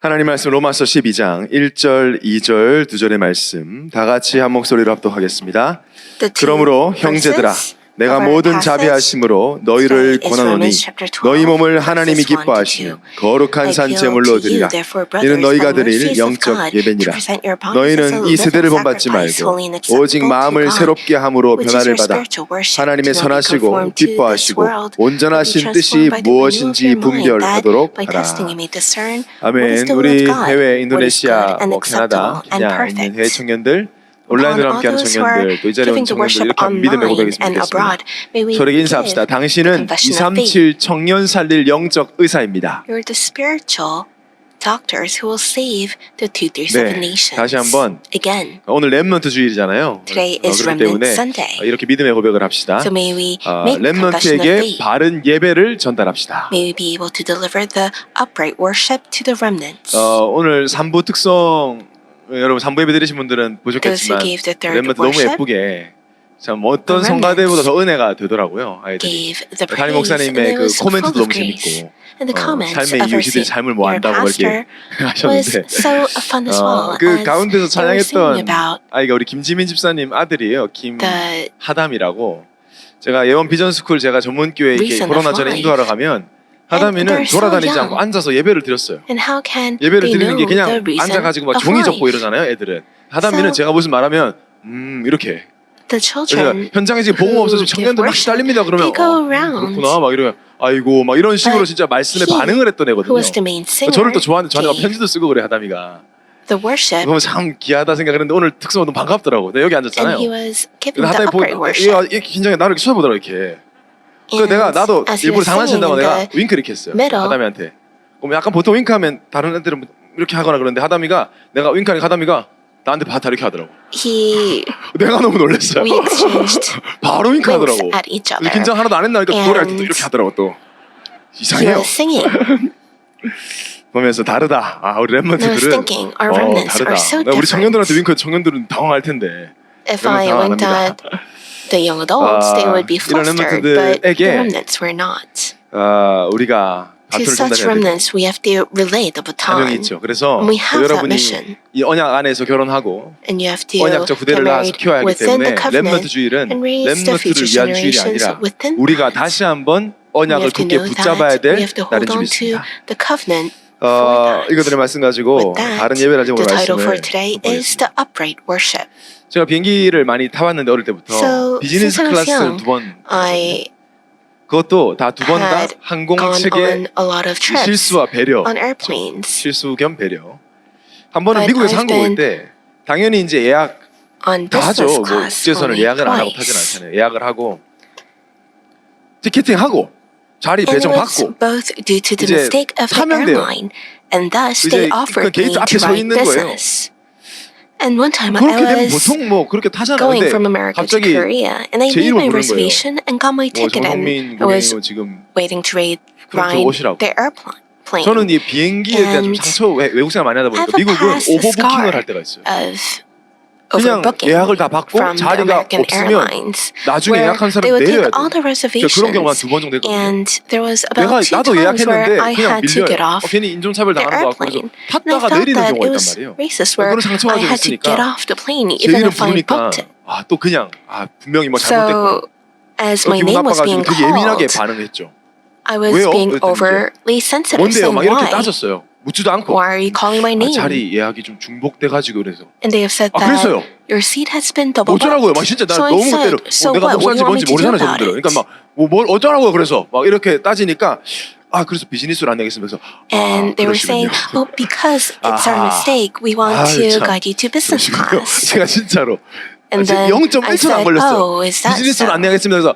하나님 말씀 로마서 12장 1절, 2절, 2절의 말씀 다 같이 한 목소리로 합독하겠습니다. 그러므로 형제들아 내가 모든 자비하심으로 너희를 권하노니 너희 몸을 하나님이 기뻐하시는 거룩한 산 제물로 드리라. 이는 너희가 드릴 영적 예배니라. 너희는 이 세대를 본받지 말고 오직 마음을 새롭게 함으로 변화를 받아 하나님의 선하시고 기뻐하시고 온전하신 뜻이 무엇인지 분별하도록 하라. 아멘. 우리 해외 인도네시아, 캐나다, 케냐 있는 해외 청년들, 온라인으로 함께하는 청년들, 또 이 자리에 온 청년들 이렇게 믿음의 고백했으면 좋겠습니다. 서로에게 인사합시다. 당신은 237 청년 살릴 영적 의사입니다. You're the spiritual doctors who will save the 237 nations. 다시 한번 Again, 오늘 렘넌트 주일이잖아요. today is 그렇기 때문에 Remnant Sunday. 이렇게 믿음의 고백을 합시다. So may we make confession of 렘넌트에게 faith. 바른 예배를 전달합시다. May we be able to deliver the upright worship to the remnants. 오늘 3부 특성 여러분 3부 예배 드리신 분들은 보셨겠지만 Those who gave the third 렘넌트 너무 worship, 예쁘게 참 어떤 성가대보다 더 은혜가 되더라고요. 아이들이. gave the 담임 praise, and 목사님의 it 그 was full 코멘트도 of 너무 grace. 재밌고 And the comments 삶의 of our 이유시들이 삶을 뭐 senior 안다고 이렇게 pastor was 하셨는데 so fun as well. 그 as 가운데서 they were singing 찬양했던 about 아이가 우리 김지민 집사님 아들이에요. the 김하담이라고. 제가 예원 비전스쿨 제가 전문교회 이렇게 reason 코로나 of 전에 life. 인도하러 가면 하담이는 they're so 돌아다니지 young. 않고 앉아서 예배를 드렸어요. and how can 예배를 they 드리는 know 게 the 그냥 reason 앉아가지고 막 of 종이 life? 접고 이러잖아요, 애들은. 하담이는 So- 제가 무슨 말하면 이렇게. The 그래서 children 현장에 지금 복음 없어서 청년들 막 시달립니다 그러면 they go around. 그렇구나 막 이러면 아이고 막 이런 식으로 But 진짜 말씀에 he 반응을 했던 who 애거든요. was the main singer 저를 또 좋아하는데 저한테 막 gave 편지도 쓰고 그래 하담이가. the worship 그러면 참 귀하다 생각했는데 오늘 특성은 너무 반갑더라고. 내가 여기 앉았잖아요. and he was giving 근데 the 하담이 upright 보고 worship. 이렇게 긴장해 나를 이렇게 쳐다보더라고 이렇게. 그 And 내가 나도 as he 일부러 was singing 장난친다고 in 내가 the 윙크 이렇게 했어요. middle, 하담이한테. 그럼 약간 보통 윙크하면 다른 애들은 이렇게 하거나 그러는데 하담이가 내가 윙크하니까 하담이가 나한테 바타 이렇게 하더라고. he 내가 너무 놀랐어요. we exchanged 바로 winks 윙크하더라고. at each 근데 other. 긴장 하나도 안 했나니까 And 노래할 때도 이렇게 하더라고 또. He 이상해요. was singing. 보면서 다르다. 아 우리 And I was 랩런트들은 thinking, our remnants 다르다. are so 우리 different. 청년들한테 윙크 청년들은 당황할 텐데. If 그러면 I 당황 안 went 합니다. at the young adults, they would be 이런 flustered, but the 렘넌트들에게 remnants were not. 우리가 To 바톤을 such 전달해야 돼. remnants, we have to relay the 사명이 baton, 있죠. 그래서 and we have that 여러분이 mission. 이 언약 안에서 결혼하고 And you have to 언약적 get 후대를 낳아서 married 키워야 하기 within 때문에 the covenant 렘넌트 주일은 and raise the 렘넌트를 future 위한 주일이 generations 아니라 within 우리가 that. 다시 한번 We 언약을 have to 굳게 know 붙잡아야 that we 될 have to 날인 hold 줄 on to 믿습니다. the covenant for that. 이것들의 말씀 가지고 With that, 다른 예배를 하지 the 오늘 title for 말씀을 today is 보겠습니다. the upright worship. 제가 비행기를 많이 타봤는데 어릴 때부터 So, 비즈니스 since I was 클래스를 young, 2번 I 그것도 다 두 번 다 had 항공 gone 체계 on a lot of trips 실수와 배려 on airplanes. 실수 겸 배려 한 번은 But 미국에서 I've 한국 올 been 때 당연히 이제 예약 On 다 하죠. business 뭐 class 국제선을 only 예약을 안 하고 타진 twice. 않잖아요. 예약을 하고 티켓팅하고 자리 And it was 배정받고 both due to the 이제 mistake of the 타면 돼요. airline, and thus 이제 they 그 offered 게이트 me 앞에 to 서 ride 있는 거예요. business. And one time 그렇게 I 되면 was 보통 뭐 그렇게 타잖아요. going 근데 from America to 갑자기 Korea, and I 제 made 이름을 my 부른 거예요. reservation and got my 뭐 ticket, 정성민 and I was 고객님 지금 waiting to ride 그럼 오시라고. the airplane. 저는 이 비행기에 대한 좀 And 상처 외국 생활 많이 하다 보니까 I have a 미국은 past 오버부킹을 scar 할 때가 있어요. of 그냥 overbooking 예약을 다 받고 from the 자리가 American 없으면 Airlines, 나중에 where 예약한 사람 they would 내려야 take all 돼. the 제가 그런 경우가 두 reservations, 번 정도 했거든요. and there was 내가 about two 나도 times 예약했는데 where I 그냥 had to get 밀려요. off 괜히 인종차별 the 당하는 것 같고 그래서 airplane. And I 탔다가 thought 내리는 that 경우가 it 있단 was 말이에요. racist, 그런 where 상처가 I 좀 had to get 있으니까 off the plane 제 even 이름 if I 부르니까 booked it. 또 그냥 분명히 뭐 잘못됐고 So, as my 기분 name was 나빠가지고 being 되게 예민하게 called, 반응했죠. I was 왜요? being 그랬더니 overly sensitive, 뭔데요? saying 막 이렇게 why? 따졌어요. 묻지도 않고 Why are you calling my name? 자리 예약이 좀 중복돼가지고 그래서 And they have said 그랬어요. that your seat has been double 어쩌라고요? 막 booked. 진짜 나 So I 너무 said, 때려. so 내가 what? What do 목사인지 you want me 뭔지 to do 모르잖아요, about 저분들은. it? 그러니까 뭘 어쩌라고요? 그래서 막 이렇게 따지니까 그래서 비즈니스로 안 내겠습니다. 그래서 And they were saying, 그러시군요. oh, because it's our 아하. mistake, we want 아유, to 참. guide you to business 그러시군요. class. 제가 진짜로 And then I 0.1초도 안 said, 걸렸어요. oh, is that 비즈니스로 so? 안 내겠습니다. 그래서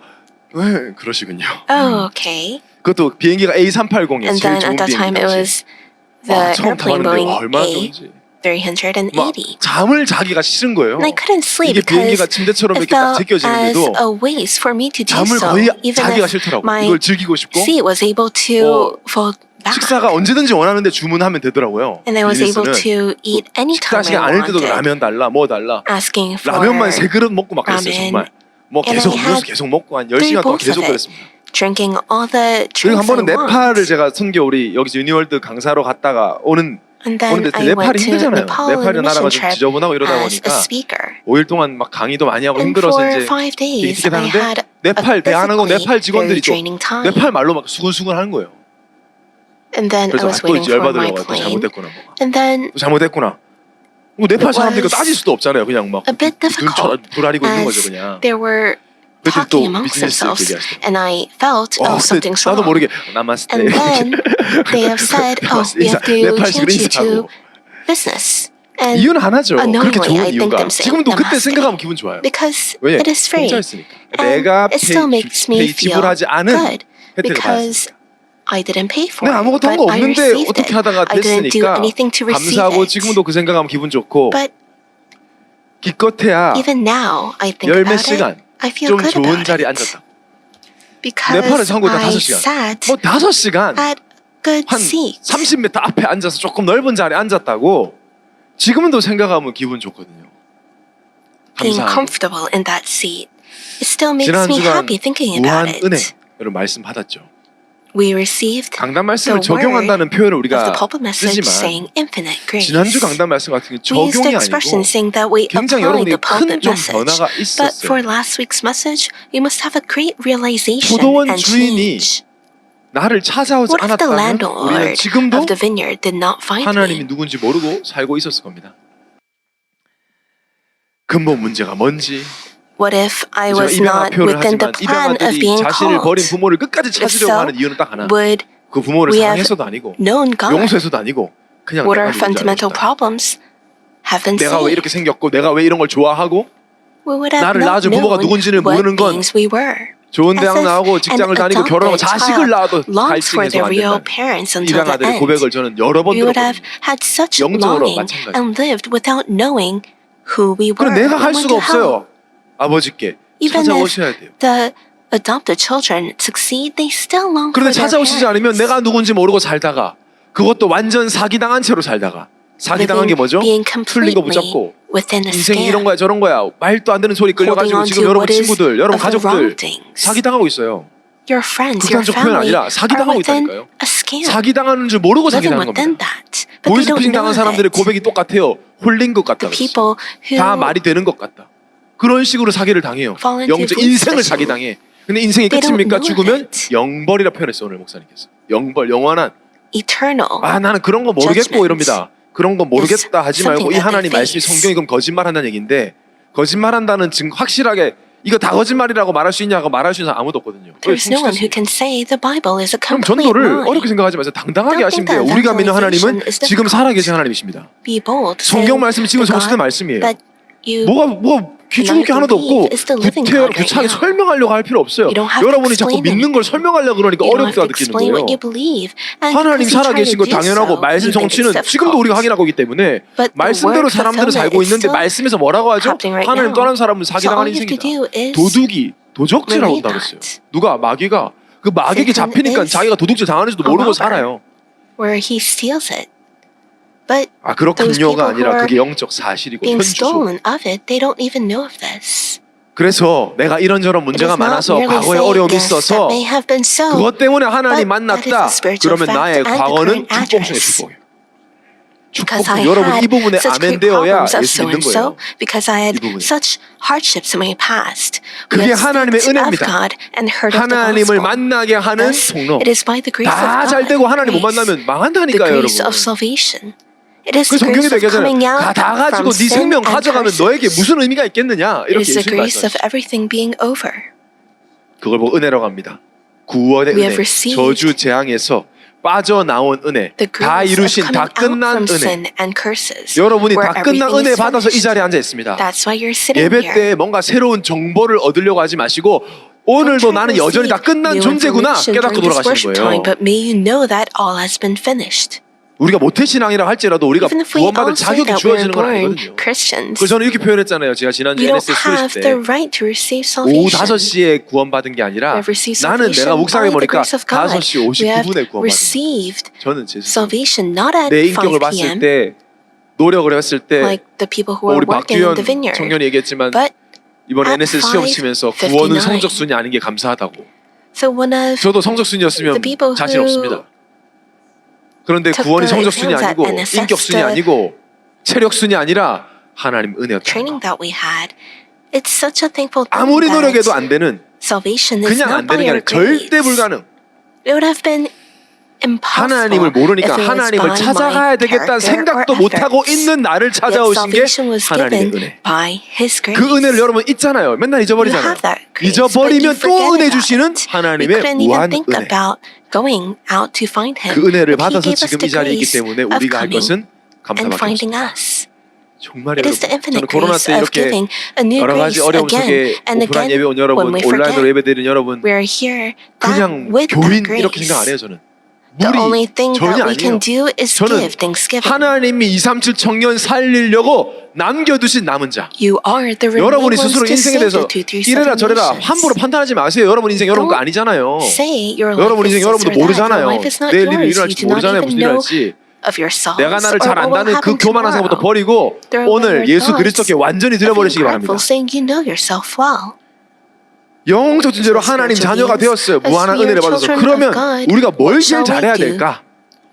왜 그러시군요. Oh, okay. 그것도 비행기가 A380이에요. And 제일 then 좋은 at that time 비행기 it 당시. was the 처음 airplane 타봤는데 Boeing 얼마나 좋은지. 막 A380. 잠을 자기가 싫은 거예요. And I couldn't sleep 이게 비행기가 because 침대처럼 it 이렇게 딱 felt as 제껴지는데도 a waste for me to do 잠을 so, 거의 even 자기가 if 싫더라고. my 이걸 즐기고 싶고 seat was able to fold back. 식사가 언제든지 원하는데 주문하면 되더라고요. And I was able 비즈니스는 to eat anytime 식사 시간 I 아닐 때도 wanted, 라면 달라 뭐 달라 asking for 라면만 3그릇 먹고 막 그랬어요. ramen. 정말 뭐 And 계속 I 음료수 had 계속 먹고 한 3 10시간 동안 bowls 계속 of it. 그랬습니다. drinking all the 그리고 한 drinks I 번은 네팔을 want. 제가 선교 우리 여기서 유니월드 강사로 갔다가 오는 And then 오는데 I 네팔이 went to 힘들잖아요. Nepal on 네팔이 a 나라가 mission 좀 trip 지저분하고 이러다 as a 보니까 speaker. 5일 동안 막 강의도 많이 하고 And 힘들어서 for 이제 5 days, 티켓 I 하는데 had 네팔 a 대한항공 physically 네팔 직원들이 very 또 draining time. 네팔 말로 막 수근수근 하는 거예요. And then I 그래서 was 또 waiting 이제 for my 열받으려고 또 plane. 잘못됐구나 뭐가. And then 또 잘못됐구나. 뭐 네팔 It 사람들이니까 was 따질 수도 없잖아요. 그냥 막 a bit 눈 difficult 부라리고 있는 거죠 as 그냥. they were 그랬더니 talking 또 amongst 비즈니스 themselves, 얘기하시더라고요. and I felt, 근데 oh, something's 나도 wrong. 모르게 나마스테. And then they have said, oh, we have to 네팔식으로 change you 인사하고. to business. And 이유는 하나죠. 그렇게 unknowingly, 좋은 I think 이유가. them saying 지금도 그때 namaste. 생각하면 기분 좋아요. because 왜? it is free. 공짜였으니까. And 내가 it still makes me feel 지불하지 않은 good 혜택을 because 받았으니까. I didn't pay for 내가 it, 아무것도 한 but 거 I 없는데 received 어떻게 it. 하다가 I didn't do 됐으니까 anything to receive 감사하고 it. 지금도 그 생각하면 기분 좋고 But 기껏해야 even now, I think 열 몇 about it, 시간 I feel 좀 good 좋은 about 자리에 it. 앉았다. Because 네팔에서 한국에 다 I 5시간. sat 뭐 5시간 at good 한 seats. 30m 앞에 앉아서 조금 넓은 자리에 앉았다고 지금도 생각하면 기분 좋거든요. Being 감사하고. comfortable in that seat, it still makes 지난 me 주간 happy thinking 무한 about 은혜 it. 여러분 말씀 받았죠. We received 강단 말씀을 the 적용한다는 표현을 of the 우리가 pulpit message 쓰지만 saying infinite grace. 지난주 강단 말씀 같은 게 We used 적용이 the 아니고 expression saying that we 굉장히 applied 여러분에게 the 큰 pulpit 좀 message. 변화가 But for 있었어요. last week's message, we must have a great realization 포도원 and 주인이 change. 나를 찾아오지 What if the 않았다면 우리는 landlord 지금도 of the vineyard did not find 하나님이 me? 누군지 모르고 살고 있었을 겁니다. 근본 문제가 뭔지 What if I 제가 was 입양아 not 표현을 within the 하지만 plan of 입양아들이 being 자신을 버린 called? 부모를 끝까지 찾으려고 so, 하는 이유는 딱 하나. Would 그 부모를 we have 사랑해서도 아니고 known God? 용서해서도 아니고 그냥 Would 내가 our 누군지 fundamental 알고 싶다. problems have been 내가 왜 saved? 이렇게 생겼고 내가 왜 이런 걸 좋아하고 We would have 나를 not 낳아준 부모가 known 누군지를 what 모르는 건 beings we were. 좋은 As 대학 if 나오고 직장을 an 다니고 결혼하고 adopted 자식을 낳아도 child longs for 갈증해서 their 안 real 된다. parents until the 입양아들의 end. 고백을 저는 여러 번 We would have 들었거든요. had such 영적으로 longing 마찬가지. and lived without knowing who we were. 그럼 내가 할 and 수가 went to hell. 없어요. 아버지께 Even if 찾아오셔야 돼요. the adopted children succeed, they still long for 그런데 their 찾아오시지 않으면 parents. 내가 누군지 모르고 살다가 그것도 완전 사기당한 채로 살다가 사기당한 게 뭐죠? being 틀린 거 completely 붙잡고 within a 인생이 scam. 이런 거야 저런 거야 말도 안 되는 소리 Holding 끌려가지고 on 지금 to 여러분 what is 친구들 여러분 of the 가족들 wrong things. 사기당하고 있어요. Your friends, your 극단적 표현 family 아니라 are 사기당하고 within 있다니까요. a scam. 사기당하는 줄 모르고 Living 사기당한 within 겁니다. that, but they don't 보이스피싱 know 당한 사람들의 it. 고백이 똑같아요. 홀린 것 같다. The people who 다 말이 되는 것 같다. 그런 식으로 사기를 당해요. fall into 영적 인생을 bootstrapping. 사기당해. 근데 인생이 They don't 끝입니까? know 죽으면 it. 영벌이라 표현했어 오늘 목사님께서. 영벌 영원한. eternal. 아 나는 그런 거 모르겠고 judgment 이럽니다. 그런 거 모르겠다 하지 말고 이 something that 하나님 they 말씀이 face. 성경이 그럼 거짓말한다는 얘기인데 거짓말한다는 증 확실하게 이거 다 거짓말이라고 말할 수 있냐고 말할 수 있는 사람 아무도 없거든요. There's no one who can say the Bible is a 그럼 complete 전도를 lie. 어렵게 생각하지 마세요. 당당하게 Don't 하시면 think 돼요. that 우리가 믿는 evangelization 하나님은 is 지금 difficult. 살아계신 하나님이십니다. Be bold. 성경 saying 말씀이 지금 the 성취된 God 말씀이에요. that you 뭐가 귀중한 게 하나도 없고 believe is the living 구체적으로 God right 구차하게 now. 설명하려고 할 필요 없어요. You don't have to 여러분이 자꾸 explain 믿는 걸 설명하려고 그러니까 You don't have 어렵다 to 느끼는 explain 거예요. what you believe. And 하나님 because you try 살아계신 to 거 do 당연하고 so, 말씀 you think it's 성취는 지금도 difficult. 우리가 확인하고 있기 때문에 But the 말씀대로 word 사람들은 살고 fulfillment is 있는데 still 말씀에서 뭐라고 하죠? happening right 하나님 now. 떠난 사람은 So 사기당한 all you have to 인생이다. do is 도둑이 도적질하고 relate 온다 그랬어요. that. 누가 마귀가 그 마귀에게 Satan 잡히니까 is 자기가 도둑질 당하는지도 a 모르고 robber. 살아요. where he steals it. But 아 those 그렇군요가 people who 아니라 are 그게 영적 사실이고 being 현주소. stolen of it, they don't even know of this. 그래서 내가 이런저런 It 문제가 is not 많아서 merely 과거에 saying, 어려움이 yes, that 있어서 may have been so, 그것 때문에 하나님 but 만났다. that is the spiritual 그러면 fact 나의 and the 과거는 current 축복 중에 address. 축복이에요. Because 축복 I 여러분 이 had 부분에 such 아멘 great 되어야 problems of 예수 믿는 so-and-so, 거예요. because I had 이 부분에. such hardships in my past. 그게 We had 하나님의 speaks of 은혜입니다. God and heard of the 하나님을 gospel. 만나게 하는 Thus, 통로. it is by the grace 다 of 잘 God, 되고 하나님 못 grace, 만나면 the 망한다니까요, grace 여러분. of salvation. It is 그 the 성경에도 grace of coming 얘기하잖아요. out 다 가지고 from 네 sin 생명 and 가져가면 너에게 curses. 무슨 의미가 있겠느냐 It 이렇게 is the 예수님 grace of 말씀하시죠. everything being over. 그걸 보고 은혜라고 합니다. 구원의 We 은혜, have received 저주 재앙에서 빠져나온 은혜, The 다 grace 이루신 of 다 coming out 끝난 from 은혜. sin and curses. 여러분이 where 다 끝난 everything 은혜 is 받아서 이 finished. 자리에 앉아 있습니다. That's why you're sitting 예배 here. 때 뭔가 새로운 정보를 얻으려고 하지 마시고 오늘도 나는 여전히 다 끝난 존재구나 깨닫고 돌아가시는 거예요. But may you know that all has been finished. 우리가 모태신앙이라 할지라도 우리가 Even if we all 구원받을 say 자격이 that we're 주어지는 건 born 아니거든요. Christians, 그래서 저는 이렇게 표현했잖아요. 제가 지난주 we don't NSS have 수십 the 때 right to receive 오후 salvation. 5시에 구원받은 게 아니라 We have received 나는 salvation 내가 묵상해 by the 보니까 grace of God. 5시 We have 59분에 구원받은 received 저는 제 스스로 salvation not at 내 5 인격을 봤을 p.m. 때 노력을 했을 때 like the people who are 우리 working in 박규현 the vineyard. 청년이 얘기했지만 But 이번에 at NSS 시험 5:59 치면서 구원은 성적순이 아닌 게 감사하다고. so one of 저도 성적순이었으면 the people 자신 who 없습니다. 그런데 took 구원이 the 성적순이 exams at 아니고 NSF, 인격순이 the 아니고 체력순이 아니라 하나님 은혜였다. training that we had. It's such a thankful thing 아무리 노력해도 that 안 되는, salvation is 그냥 안 not by 되는 게 our 아니라 절대 grades. 불가능. It would have been 하나님을 impossible 모르니까 if it was 하나님을 by 찾아가야 my 되겠다는 character 생각도 or 못하고 efforts. 있는 나를 Yet 찾아오신 게 salvation was 하나님의 given 은혜. by His grace. 그 은혜를 여러분 있잖아요. 맨날 You 잊어버리잖아요. have that grace, 잊어버리면 but you 또 forget 은혜 about 주시는 it. We 하나님의 couldn't even 무한 think 은혜. about going out to find Him. 그 은혜를 But He 받아서 gave us 지금 the 이 자리에 있기 grace 때문에 of 우리가 할 coming 것은 and 감사밖에 finding 없습니다. us. 정말 It is the 여러분, infinite 저는 코로나 grace 때 of 이렇게 giving a new 여러 가지 grace 어려움 again 속에 and 오프라인 예배 again 온 여러분, when we 온라인으로 forget 예배 드리는 여러분, we're here. 그냥 That with that 교인 이렇게 생각 안 grace, 해요. 저는 the only 무리 thing 전혀 that we can 아니에요. do is 저는 give thanksgiving. 하나님이 237 청년 살리려고 남겨두신 남은 자. You are the remaining 여러분이 ones 스스로 to 인생에 save the 대해서 237 이래라 저래라 nations. 함부로 판단하지 마세요. 여러분 인생 여러분 거 Don't 아니잖아요. Say your life 여러분 is 인생 this 여러분도 or that. Your 모르잖아요. life is not 내일 일이 yours. You 일어날지 do not 모르잖아요. even 무슨 일이 know 일어날지. of yourselves 내가 나를 or 잘 what will 안다는 그 happen 교만한 생각부터 tomorrow. 버리고 There are 오늘 better 예수 thoughts 그리스도께 완전히 of being 드려버리시기 바랍니다. prideful, saying you know yourself well. 영적 존재로 하나님 자녀가 되었어요. 무한한 은혜를 받아서. 그러면 우리가 뭘 제일 잘해야 될까?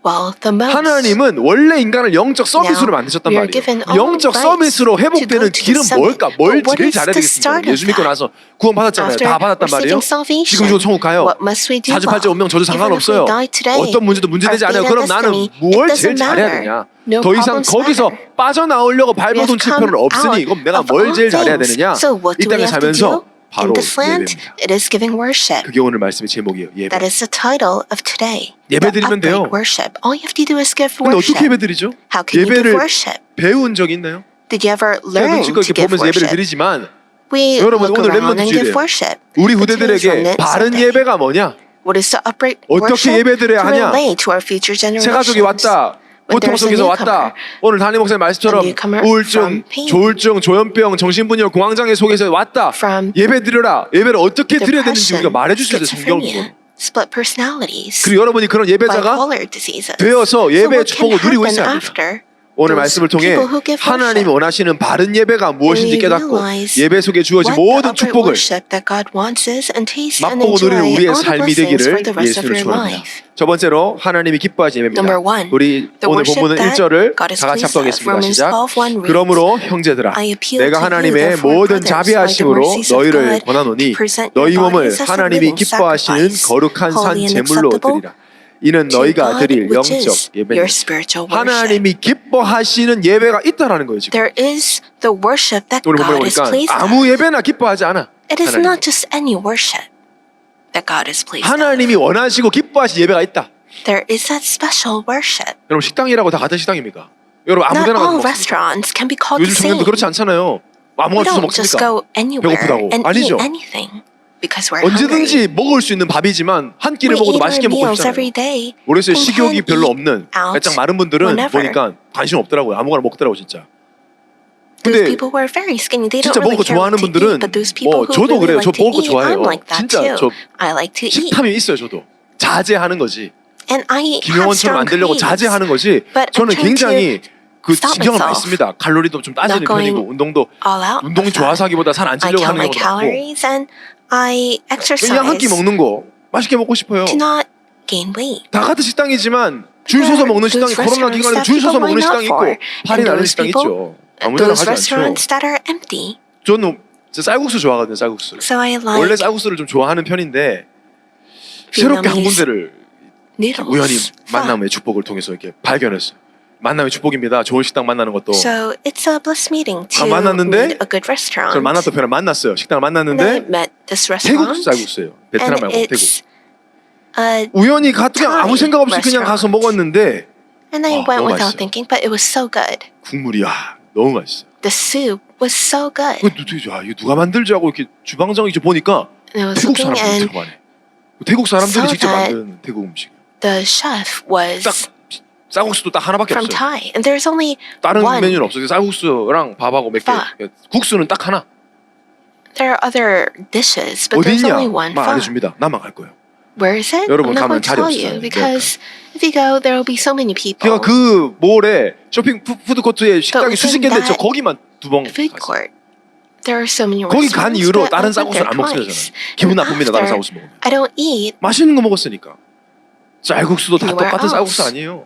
Well, the most. 하나님은 원래 인간을 영적 서비스로 Now, 만드셨단 we are 말이에요. given all 영적 rights 서비스로 to 회복되는 go to 길은 the summit. 뭘까? 뭘 But what 제일 is 잘해야 the 되겠습니까? start of 예수 믿고 that? 나서 구원 받았잖아요. After 다 받았단 말이에요. receiving salvation, 지금 죽어도 천국 가요. what must we do? 사주팔자 운명 저도 Even if we 상관없어요. die today, 어떤 문제도 문제되지 our 않아요. fate 그럼 and 나는 destiny, 뭘 it 제일 doesn't 잘해야 matter. 되냐? No 더 이상 problems 거기서 matter. 빠져나오려고 We 발버둥 have 칠 come 필요는 없으니 out 그럼 내가 of 뭘 all 제일 잘해야 things. 되느냐? So what 이 do we 땅에 have to do? 살면서 바로 In this land, 예배입니다. it is giving worship. 그게 오늘 말씀의 제목이에요. 예배. That is the title of today. 예배 The 드리면 돼요. upright worship. All you have to do is give 근데 어떻게 worship. 예배 드리죠? How can you give 예배를 worship? 배운 적이 있나요? Did you ever 그냥 learn 눈치껏 to 이렇게 give 보면서 예배를 worship? 드리지만 We 여러분, look 오늘 around 랩런트 and give 주일이에요. worship. 우리 But today's 후대들에게 Remnant 바른 Sunday. 예배가 뭐냐? What is the upright 어떻게 worship? 예배드려야 To 하냐? relate to our future 새 generations. 가족이 왔다. When 고통 there's a 속에서 newcomer, 왔다. 오늘 담임 목사님 말씀처럼 a newcomer 우울증, from pain, 조울증, 조현병, 정신분열, 공황장애 속에서 왔다. from 예배 드려라. 예배를 어떻게 드려야 되는지 우리가 depression, 말해주셔야 돼요. 성경으로. schizophrenia, split personalities, 그리고 여러분이 그런 예배자가 bipolar diseases. 되어서 So 예배의 what can 축복을 누리고 happen 있어야 됩니다. after 오늘 those 말씀을 통해 people who give 하나님이 worship? 원하시는 바른 예배가 무엇인지 We 깨닫고 realize 예배 속에 주어진 what the 모든 upright 축복을 worship that God wants is and taste and 맛보고 누리는 enjoy 우리의 all the 삶이 blessings for 되기를 the rest of 예수를 your 축원합니다. life. 첫 번째로 하나님이 기뻐하신 예배입니다. Number one, 우리 the 오늘 worship 본문은 that 1절을 God is 다 같이 pleased of. 합독하겠습니다. Romans 시작. 12:1 reads, 그러므로 형제들아 I appeal 내가 to you, 하나님의 therefore, 모든 brothers, 자비하심으로 by the mercies of 너희를 God, 권하노니 to present 너희 your 몸을 bodies as a 하나님이 living 기뻐하시는 sacrifice, 거룩한 산 holy and 제물로 acceptable 드리라. 이는 to 너희가 God, 드릴 which 영적 is 예배다. your spiritual worship. 하나님이 기뻐하시는 예배가 있다라는 거예요. 지금 There is the worship that 오늘 본문에 God is 보니까 pleased 아무 of. 예배나 기뻐하지 않아. It is 하나님. not just any worship that God is pleased of. 하나님이 원하시고 기뻐하신 예배가 있다. There is that special worship. 여러분 식당이라고 다 같은 식당입니까? 여러분 Not 아무데나 가서 all 먹습니까? restaurants can be called 요즘 the same. 청년도 그렇지 않잖아요. We 아무거나 주워 don't just 먹습니까? go anywhere 배고프다고. and 아니죠. eat anything because we're hungry. 언제든지 먹을 수 있는 밥이지만 한 끼를 We 먹어도 eat our 맛있게 먹고 meals every 싶잖아요. day. 모르겠어요. We 식욕이 can 별로 eat 없는 out 살짝 마른 분들은 whenever. 보니까 관심 없더라고요. 아무거나 먹더라고 진짜. Those 근데 people who are very skinny, they 진짜 don't really 먹고 care 좋아하는 what to 분들은 eat. But those people 뭐 who 저도 really 그래요. like 저 to 먹을 거 eat, 좋아해요. I'm like that 진짜 too. 저 I like to eat, 식탐이 있어요. 저도 자제하는 거지. and I have 김영원처럼 안 strong 되려고 cravings. 자제하는 거지. But 저는 I'm trying 굉장히 그 stop 신경을 많이 myself. 씁니다. 칼로리도 좀 따지는 Not going 편이고 운동도 all out. 운동이 of that. 좋아서 하기보다 살 안 I 찌려고 count 하는 my 경우도 많고 calories and I exercise 그냥 한 끼 먹는 거 맛있게 먹고 싶어요. to not gain weight. 다 같은 식당이지만 줄 서서 먹는 식당이 Those 코로나 기간에 restaurants 줄 that 서서 people 먹는 line 식당이 up for. 있고 팔이 And 나는 those 식당이 people, 있죠. 아무데나 those 가지 않죠. restaurants that are empty. 저는 진짜 쌀국수 좋아하거든요. 쌀국수. So I 원래 like 쌀국수를 좀 좋아하는 편인데 새롭게 한 군데를 noodles. 우연히 pho. 만남의 축복을 통해서 이렇게 발견했어요. 만남의 축복입니다. 좋은 식당 만나는 것도. So it's a blessed meeting to 만났는데 meet a good restaurant. 저를 만났던 편을 만났어요. 식당을 And I 만났는데 met this 태국 restaurant. 쌀국수예요. 베트남 And 말고 태국. it's a 우연히 그냥 아무 생각 없이 그냥 restaurant. 가서 먹었는데 and I 와, went 너무 without 맛있어요. thinking, but it was so good. 국물이 너무 맛있어요. The soup was so good. 이거 누가 만들지 하고 이렇게 주방장이 이제 보니까 And I was 태국 looking, 사람들이 and 들어가네. 태국 사람들이 saw 직접 that 만든 태국 음식. the chef was 딱 쌀국수도 딱 하나밖에 from 없어요. Thai, and there's only 다른 one. 메뉴는 없어요. 쌀국수랑 밥하고 몇 개. pho. 국수는 딱 하나. There are other dishes, but 어디 there's 있냐? only one 말 안 pho. 해줍니다. 나만 갈 거예요. Where is it? 여러분 I'm not 가면 going to 자리 tell 없어요. you because if you go, there will be so many people. 제가 그 몰에 쇼핑 푸드코트에 식당이 within 수십 개인데 저 that 거기만 두 번 Food 갔어요. court. There are so many 거기 간 restaurants, 이후로 but 다른 I went 쌀국수를 there 안 먹습니다. twice. 저는 기분 And 나쁩니다. 다른 after, 쌀국수 먹으면. I don't eat 맛있는 거 먹었으니까. 쌀국수도 다 anywhere 똑같은 else. 쌀국수 아니에요.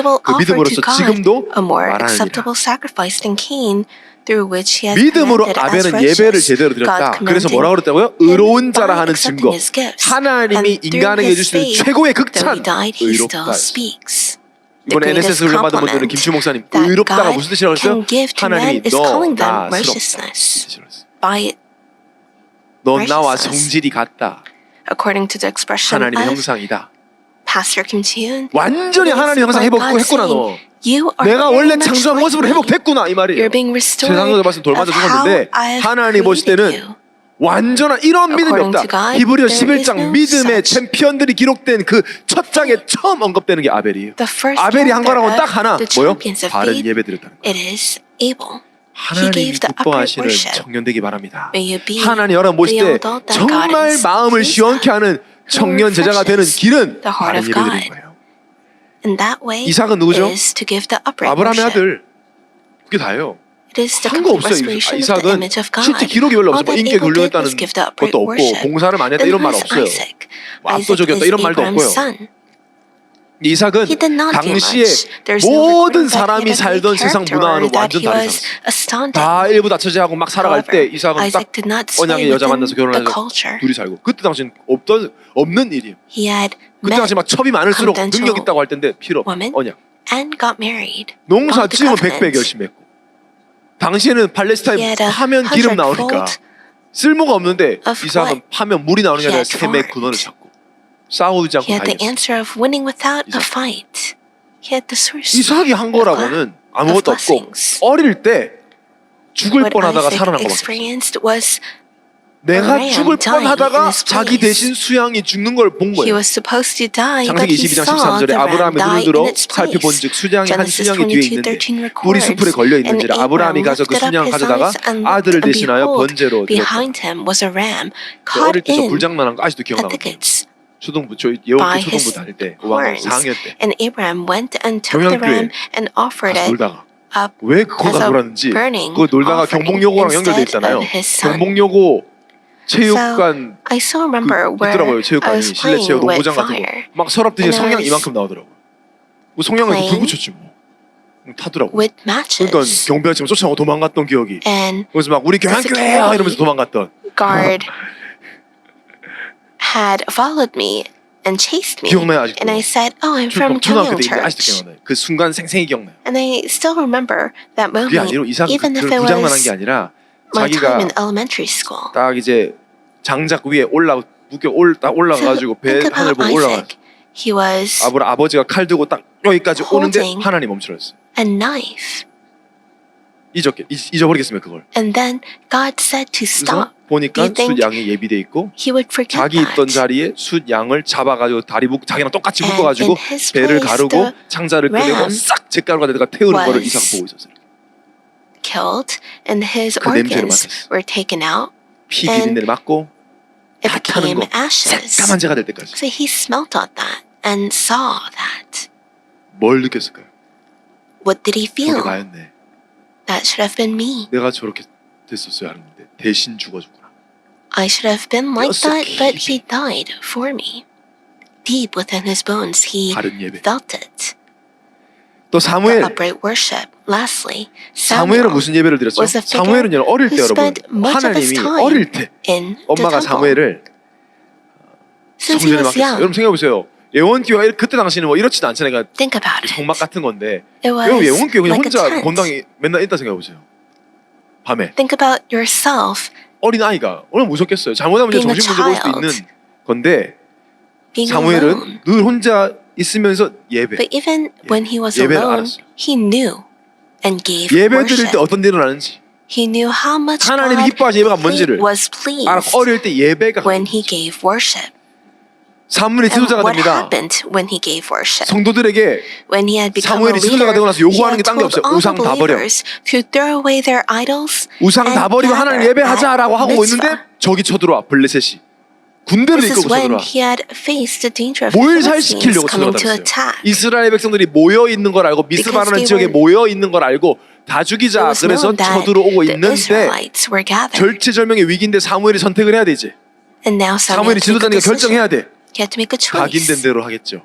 will 그 offer to 믿음으로써 God 지금도 a more 말하느니라. acceptable sacrifice than Cain, through which he had 믿음으로 commanded as 아벨은 righteous. 예배를 제대로 드렸다. God 그래서 commended 뭐라고 그랬다고요? him 의로운 자라 by 하는 증거. accepting his gifts. 하나님이 And through 인간에게 his 주시는 faith, 최고의 though 극찬, he died, he still 의롭다. speaks. 이번에 NSS 훈련 받은 분들은 김추 목사님 의롭다가 무슨 뜻이라고 했어요? 하나님이 너 나스럽다. By 너 나와 righteousness. 성질이 같다. according to the expression 하나님의 of 형상이다. Pastor Kim Ji-yoon, 완전히 하나님 형상 회복했구나 너. you are 내가 very 원래 much 창조한 like 모습으로 me. 회복됐구나 이 말이에요. You're being restored 세상에서 봤을 때 돌 맞아 of how 죽었는데 I have 하나님 보실 created 때는 you. 완전한 이런 믿음이 According to 없다. God, 히브리어 there is 11장 no 믿음의 such. 챔피언들이 기록된 그 첫 장에 처음 언급되는 게 아벨이에요. The first 아벨이 한 chapter 거라고는 of 딱 하나 the 뭐요? champions of 바른 faith, 예배 드렸다는 거예요. it is Abel. 하나님이 gave the upright 기뻐하시는 worship. 청년 되기 바랍니다. May you be 하나님 여러분 보실 the 때 adult that God 정말 is 마음을 pleased 시원케 with, 하는 청년 제자가 되는 refreshes 길은 the heart 바른 of 예배 드리는 God. 거예요. In that way, 이삭은 누구죠? is to give the upright 아브라함의 worship. 아들. 그게 다예요. It is the 한 거 complete 없어요. restoration of the 이삭은 image of God. 실제 기록이 별로 All 없어요. 뭐 that 인격이 Abel did 훌륭했다는 was give the upright 것도 없고 worship. 봉사를 많이 했다 Then 이런 who 말 is 없어요. Isaac? 뭐 Isaac 압도적이었다 is 이런 말도 Abraham's 없고요. son. 이삭은 He did not do 당시에 much. There's no 모든 recording that he 사람이 had a 살던 great 세상 character 문화와는 or that 완전 he 다르다. was astounding. 다 일부 다처제하고 막 살아갈 때 However, 이삭은 딱 Isaac did not 언양의 sway 여자 within 만나서 the 결혼해서 culture. 둘이 살고 그때 당시엔 없는 일이에요. He had 그때 당시 met 막 첩이 많을수록 confidential 능력 있다고 할 텐데 필요 없어. woman 언양. and got married. 농사 Bought the 지으면 covenant. 100배 열심히 했고 당시에는 He 팔레스타인 had a 파면 기름 나오니까 100-fold 쓸모가 없는데 of 이삭은 what 파면 물이 나오는 게 아니라 he had 샘의 farmed. 근원을 찾고 싸우지 않고 He had the 다녔어. answer of winning without a 이삭. fight. He had the source. 이삭이 한 거라고는 아무것도 of 없고 blessings. 어릴 때 죽을 What 뻔하다가 Isaac 살아난 거밖에 없어. experienced was 내가 ram 죽을 dying in 뻔하다가 his 자기 place. 대신 수양이 죽는 걸 본 he 거예요. was supposed to die, but 창세기 he 22장 saw 13절에 the ram 아브라함의 눈을 die 들어 in its place. 살펴본즉 수양이 한 Genesis 수양이 뒤에 있는데 22:13 불이 숲에 records, 걸려 and 있는지라 아브라함이 Abram 가서 그 lifted up 수양 his 가져다가 eyes and 아들을 looked, and 대신하여 behold, 번제로 드렸다. behind him was a ram 그 caught 어릴 때 저 in 불장난한 거 아직도 the 기억나거든요. thickets. 초등부 저 예원교 by 초등부 his 다닐 때 5학년 horns. 4학년 때 And Abram went and took the 경양교회 ram and offered 가서 it 놀다가 up 왜 그거가 as a 놀았는지 burning 그거 놀다가 offering 경복여고랑 연결돼 instead 있잖아요. of his son. 경복여고 체육관 I still remember where 있더라고요. I 체육관이 was 실내 체육 playing with 농구장 같은 fire, 거 막 서랍들이 and I 성냥 was 이만큼 나오더라고. 뭐 성냥에서 불 playing 붙였지 뭐 타더라고. with 그러니까 matches. 경비원 지금 쫓아오고 도망갔던 기억이. And 그래서 막 우리 경양교회야 이러면서 도망갔던. guard had followed me and chased me. 기억나요 아직도. And I said, "Oh, I'm from 초등학교 Kyung 때 있는데 아직도 Church." 기억나요. 그 순간 생생히 기억나요. And I still remember that 그게 moment, 아니라 이상 even if 그런 it 부장난한 was 게 아니라 my 자기가 time in elementary school. 딱 이제 장작 위에 딱 올라가가지고 배 think 하늘 about 보고 올라가. Isaac. He was 아버지가 칼 들고 딱 여기까지 오는데 holding 하나님 멈추었어요. a knife. 잊어버리겠습니다 그걸. And then God said to 그래서 stop. 보니까 Do you think 숫 양이 예비돼 있고 He would forget 자기 있던 that. 자리에 숫 양을 잡아가지고 다리 자기랑 똑같이 And 묶어가지고 in his 배를 place, 가르고 the 창자를 꺼내고 ram 싹 잿가루가 되다가 태우는 거를 was 이삭 보고 있었어요. Killed, and his 그 냄새를 organs 맡았어. were taken out. 피 And 비린내를 맡고 It 다 타는 became 거 ashes. 새까만 재가 될 때까지 So he smelt on that and saw that. 뭘 느꼈을까요? What did he 저게 feel? 나였네. That should have been me. 내가 저렇게 됐었어야 하는데 대신 죽어주구나. I should have been like 뼈속 that, but 깊이. he died for me. Deep within his bones, he 바른 예배. felt it. 또 The 사무엘. upright worship. Lastly, 사무엘은 Samuel 무슨 예배를 드렸죠? was a figure 사무엘은요 어릴 때 who 여러분 spent much of his 하나님이 time 어릴 때 in the 엄마가 temple. 사무엘을 Since he 성전에 was 맡겼어요. young, 여러분 생각해보세요. 예원교회 그때 당시는 뭐 이렇지도 않잖아요. 그러니까 think about it. 성막 같은 건데 It was 여러분 예원교회 그냥 like a 혼자 tent. 본당에 맨날 있다 생각해보세요. 밤에 Think about yourself 어린 아이가 얼마나 무섭겠어요. 잘못하면 이제 Being a 정신문제가 올 수도 있는 child. 건데 being alone. 사무엘은 늘 혼자 있으면서 예배. But even when he was 예배를 alone, 알았어요. he knew and gave 예배 드릴 worship. 때 어떤 일을 하는지 He knew how much 하나님이 God 기뻐하시는 예배가 뭔지를 was pleased 알았고 어릴 때 예배가 when he gave worship. 사무엘이 And 지도자가 what 됩니다. happened when he gave worship? 성도들에게 When he had become a 사무엘이 지도자가 leader, 되고 나서 he 요구하는 게 had 딴 게 told 없어요. all the 우상 다 버려. believers to throw away their idols 우상 다 and 버리고 하나님 gather 예배하자라고 at 하고 있는데 mitzvah. 저기 쳐들어와 블레셋이 군대를 This is 이끌고 when 쳐들어와 he had faced the danger of 뭘 the Philistines 살시키려고 coming to 쳐들어왔어요. attack. 이스라엘 백성들이 모여 있는 걸 알고 미스바라는 they 지역에 were- 모여 있는 걸 알고 다 It 죽이자 was 그래서 known that 쳐들어오고 the 있는데 Israelites were gathered. 절체절명의 위기인데 사무엘이 선택을 해야 되지. And now Samuel 사무엘이 took a 지도자니까 decision. 결정해야 돼. He had to make a choice. 각인된 대로 하겠죠.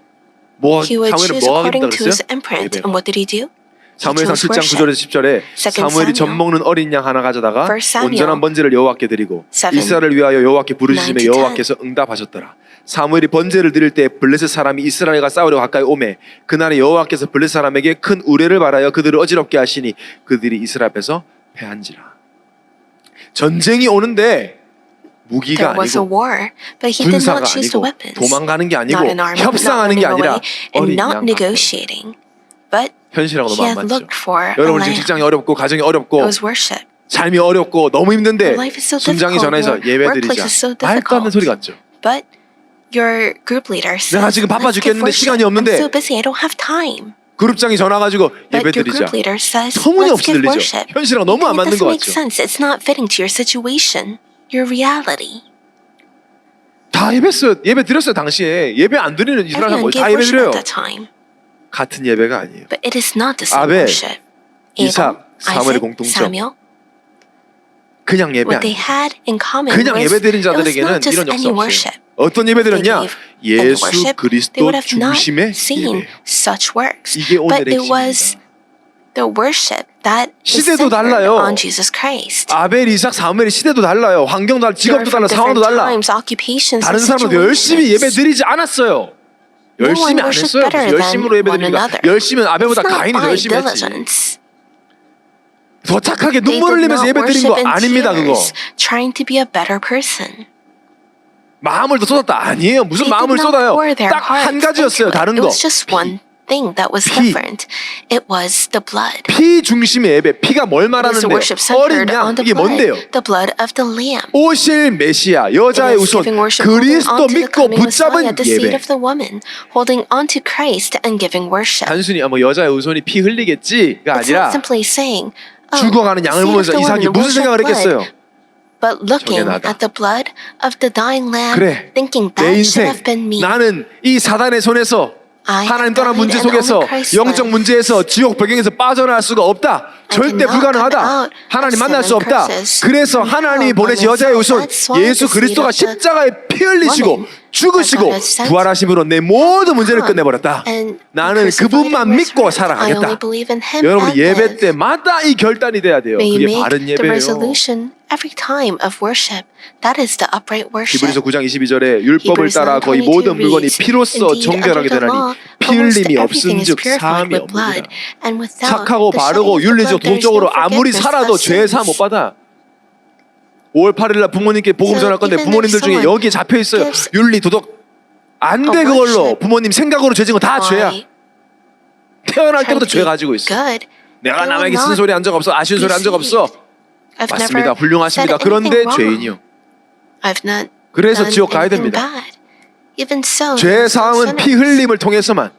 뭐 He would 사무엘은 choose 뭐 according 하겠다 to his 그랬어요? imprint. 예배. And what did he do? 사무엘상 chose 7장 9절에서 10절에 Second 사무엘이 젖 Samuel. 먹는 어린 양 하나 가져다가 First Samuel. 온전한 번제를 여호와께 드리고 7, 이스라엘을 위하여 여호와께 부르짖음에 9 to 10. 여호와께서 응답하셨더라. 사무엘이 번제를 드릴 때 블레셋 사람이 이스라엘과 싸우려 가까이 오매 그날에 여호와께서 블레셋 사람에게 큰 우레를 발하여 그들을 어지럽게 하시니 그들이 이스라엘 앞에서 패한지라. 전쟁이 오는데 무기가 There was a 아니고 war, but he did 군사가 not choose the 아니고 weapons. 도망가는 게 아니고 Not an army, 협상하는 not 게 running 아니라 away, and 어린 not 양 negotiating. But 현실하고 he 너무 안 had 맞죠. looked for a 여러분 지금 lamb. 직장이 어렵고 가정이 어렵고 It was worship. 삶이 어렵고 너무 힘든데 Life is so 순장이 difficult. 전화해서 Your 예배드리자. workplace is so 말도 안 되는 소리 같죠. But your group leader says, 내가 지금 바빠 let's give 죽겠는데 worship. 시간이 없는데 I'm so busy, I don't have time. 그룹장이 전화 가지고 But your 예배드리자. group leader says, 터무니없이 let's give 들리죠. worship. 현실하고 너무 안 And 맞는 it 것 doesn't make 같죠. sense. It's not fitting to your situation, your reality. 다 예배 드렸어요. 당시에 예배 안 드리는 이스라엘 사람 Everyone 다 gave 예배 worship 드려요. at that time. 같은 예배가 아니에요. But it is not the same 아벨, worship. 이삭, 사무엘의 Isaac, 공통점. Samuel, 그냥 예배 what they 아니에요. had in common 그냥 was 예배 드린 it was 자들에게는 not just 이런 역사 any 없어요. worship. 어떤 예배 They 드렸냐? gave any 예수 worship, they 그리스도 would have not 중심의 seen 예배예요. such works. 이게 But 오늘의 it was 핵심입니다. the worship that is 시대도 centered 달라요. on Jesus Christ. 아벨, 이삭, 사무엘의 시대도 달라요. 환경도 달라, They are 직업도 달라, from 상황도 different 달라. times, occupations, 다른 and 사람도 열심히 예배 situations. 드리지 않았어요. 열심히 안 worship 했어요. better 무슨 열심으로 than 예배 one 드립니까? another. 열심히는 아벨보다 It's not 가인이 더 by 열심히 했지. diligence. 더 착하게 They 눈물을 did 흘리면서 not 예배 드린 거 worship in 아닙니다. 그거 tears, trying to be a better person. 마음을 더 쏟았다 아니에요. 무슨 They 마음을 did not 쏟아요. pour their 딱 한 hearts 가지였어요. into it. 다른 It 거. was just one thing that was 피. different. It was the blood. 피 중심의 예배. 피가 뭘 It was the 말하는데요? worship 어린 centered 양. on the 이게 뭔데요? blood, the blood of the lamb. 오실 메시아, It 여자의 is 우선, giving worship holding 그리스도 on to the 믿고 coming Messiah, 붙잡은 the seed 예배. of the woman, holding on to Christ and giving worship. 단순히 뭐 여자의 우선이 피 흘리겠지가 It's not 아니라 simply saying, oh, 죽어가는 the 양을 seed of 보면서 the 이삭이 woman will 무슨 shed 생각을 blood. 했겠어요? But looking 저게 나다. at the blood of the dying lamb, 그래, thinking 내 that should 인생, have been me. 나는 이 사단의 손에서 I 하나님 have 떠난 died 문제 and 속에서 only Christ 영적 lives. 문제에서 지옥 배경에서 빠져나갈 수가 없다. I 절대 cannot 불가능하다. come out 하나님 of 만날 수 sin and 없다. curses. 그래서 No, 하나님이 by 보내신 myself. 여자의 우선 That's why 예수 the seed 그리스도가 of the 십자가에 피 흘리시고 woman 죽으시고 that God has sent 부활하심으로 내 모든 문제를 come 끝내버렸다. and 나는 crucified 그분만 and 믿고 resurrected. I 살아가겠다. only believe in him 여러분 and 예배 live. 때마다 이 결단이 돼야 돼요. May you 그게 make 바른 the 예배예요. resolution every time of worship. That is the upright worship. 히브리서 9장 22절에 율법을 Hebrews 따라 거의 9:22 모든 물건이 reads, 피로써 Indeed, 정결하게 under the 되나니 law, 피 almost 흘림이 everything is 없은즉 purified 사함이 with blood, 없느니라. and without 착하고 the 바르고 shedding of the 윤리적 blood, there is 도덕적으로 no 아무리 forgiveness 살아도 of 죄의 사함 못 sins. 받아. 5월 8일날 부모님께 복음 So 전할 건데 even if 부모님들 중에 someone 여기에 잡혀 있어요. gives 윤리 도덕 안 돼 a 그걸로. worship 부모님 생각으로 죄진 거 다 죄야. by 태어날 trying 때부터 to 죄 be 가지고 있어. good, 내가 they will 남에게 not 쓴소리 한 적 없어. 아쉬운 소리 한 적 없어. I've 맞습니다. never 훌륭하십니다. said 그런데 anything wrong. 죄인이요. I've not 그래서 done 지옥 가야 anything 됩니다. bad. Even so, 죄 there are some 사함은 피 sinners. 흘림을 통해서만.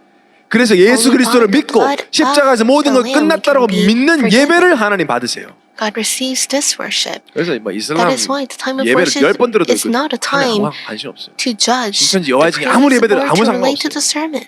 그래서 예수 Only 그리스도를 by the 믿고 blood of 십자가에서 모든 걸 the Lamb 끝났다라고 we can be 믿는 forgiven. 예배를 하나님 받으세요. God receives this worship. 그래서 뭐 이슬람 That is why the time of 예배를 worship 10번 들어도 is not a time 하나님 관심 없어요. to judge 신천지 the 여호와의 증인 prayers 아무리 of the 예배드려도 Lord 아무 to 상관없어요. relate to the sermon.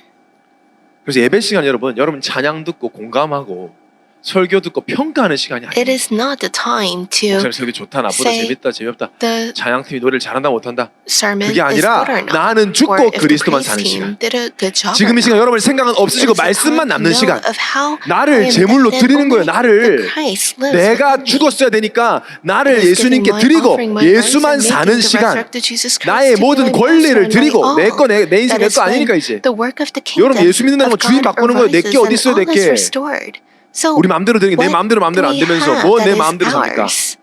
그래서 예배 시간 여러분 찬양 듣고 공감하고 설교 듣고 평가하는 시간이 It 아니에요. is not the time to 목사님 설교 좋다 나쁘다 say 재밌다 재미없다 the 찬양팀이 노래를 잘한다 못한다 sermon 그게 is 아니라 good or not. 나는 Or 죽고 if the 그리스도만 praise 사는 team 시간. did a good job 지금 이 or 시간 not. 여러분의 생각은 없어지고 It is the 말씀만 time to 남는 know 시간. of how 나를 I am 제물로 dependent 드리는 거예요. only 나를 that Christ lives 내가 within me. 죽었어야 되니까 나를 It is 예수님께 giving my 드리고 offering, my life, 예수만 and 사는 making the 시간. resurrected Jesus Christ 나의 to be 모든 my 권리를 master and my 드리고 all. 내 인생 내 That is 거 아니니까 when 이제 the work of the 여러분 kingdom 예수 믿는다는 건 of 주인 God 바꾸는 거예요. 내게 arises 어디 있어요, and all is 내게. restored. So 우리 마음대로 되는 게 내 what 마음대로 안 do we 되면서 have 뭐 내 that is 마음대로 삽니까? ours?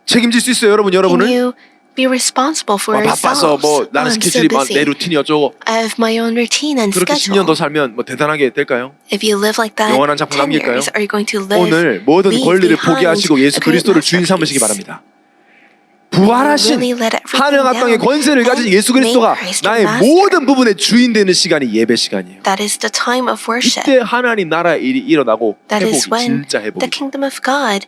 책임질 수 있어요 여러분 Can 여러분을 you be responsible for 바빠서 yourselves? 뭐 나는 I'm so 스케줄이 막 내 busy. 루틴이 어쩌고 I have my own routine and 그렇게 10년 schedule. 더 살면 뭐 대단하게 될까요? If you live like that, 영원한 작품 10 남길까요? years, are you going to live, 오늘 모든 leave 권리를 behind 포기하시고 예수 a great 그리스도를 주인 삼으시기 masterpiece? 바랍니다. 부활하신 Really let everything 하늘과 땅의 down 권세를 가진 and 예수 그리스도가 make Christ 나의 your master. 모든 부분의 주인 되는 시간이 예배 시간이에요. That is the time of worship. 이때 하나님 나라의 일이 일어나고 That is 회복이 when 진짜 the 회복이. kingdom of God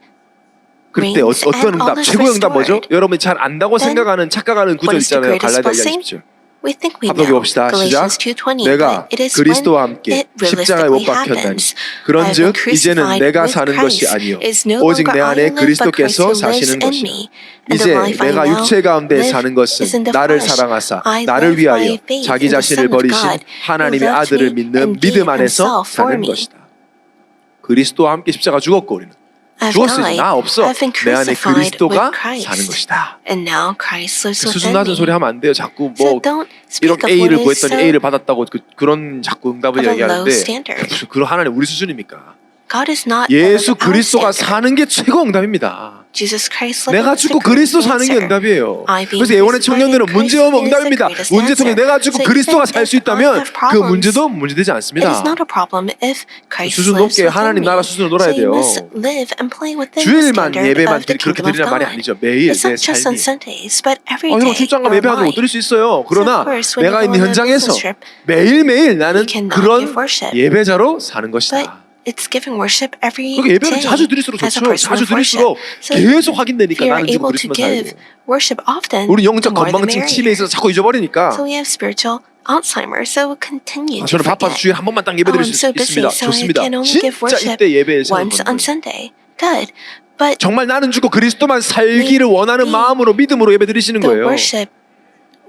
그때 reigns 어떤 and all 응답? is 최고의 응답 뭐죠? restored. 여러분이 잘 안다고 Then 생각하는 착각하는 구절 what is the 있잖아요. greatest 갈라디아 blessing? 20절. We think we 합독해 know. 봅시다. 시작. Galatians 2:20. 내가 But it is 그리스도와 when 함께 it 십자가에 못 realistically 박혔나니 happens. I have 그런즉 been 이제는 crucified 내가 with 사는 것이 Christ. 아니요 It is no 오직 longer 내 I 안에 who live, but 그리스도께서 Christ who lives 사시는 in 것이라. me. And the 이제 life I 내가 now 육체 가운데 live 사는 is 것은 in the 나를 flesh. 사랑하사 I 나를 live by 위하여 faith 자기 in the 자신을 Son of 버리신 God, who 하나님의 loved 아들을 me 믿는 and gave 믿음 안에서 himself for 사는 me. 것이다. 그리스도와 함께 십자가 죽었고 우리는 I've 죽었어. 이제 died. 나 없어. I've been 내 안에 crucified 그리스도가 with Christ. 사는 것이다. And now Christ lives 수준 within 낮은 소리 me. 하면 안 돼요. 자꾸 So 뭐 don't speak 1억 of A를 what is 구했더니 so A를 받았다고 그런 자꾸 응답을 of a low 얘기하는데 standard. 무슨 그런 하나님 우리 수준입니까? God is not 예수 of our 그리스도가 standard. 사는 게 최고 응답입니다. Jesus Christ living 내가 is the 죽고 greatest 그리스도 사는 게 answer. 응답이에요. I being 그래서 예원의 crucified 청년들은 in 문제 Christ 없는 is the 응답입니다. greatest 문제 속에 answer. 내가 죽고 So 그리스도가 even 살 수 if I 있다면 have 그 problems, 문제도 문제되지 It is 않습니다. not a problem if Christ 수준 lives 높게 within 하나님 me. 나라 수준으로 놀아야 So you 돼요. must live and play within the 주일만 standard 예배만 of the 그렇게 kingdom of 드리는 말이 God. 아니죠. 매일 It's 내 not just on 삶이. Sundays, but every 형 day 출장 가면 your 예배하면 못 life. 드릴 수 있어요. So 그러나 of course, when 내가 you go 있는 on a 현장에서 mission trip, 매일매일 나는 you cannot 그런 give worship. 예배자로 사는 것이다. But it's giving worship every 그러니까 예배를 day 자주 드릴수록 as a 좋죠. person 자주 of worship. 드릴수록 So 계속 확인되니까 if you're 나는 지금 able to 그리스도만 give 살고. worship often, 우리 the 영적 more the 건망증 치매에 merrier. 있어서 자꾸 잊어버리니까. So we have spiritual Alzheimer's, so we'll continue to 저는 바빠서 forget. 주일에 한 번만 딱 예배 드릴 I'm 수 so busy, 있습니다. so I 좋습니다. can only give 진짜 worship 이때 예배에 once 세우는 on Sunday. Good. But 정말 나는 죽고 그리스도만 살기를 원하는 maybe 마음으로 믿음으로 예배 드리시는 the 거예요. worship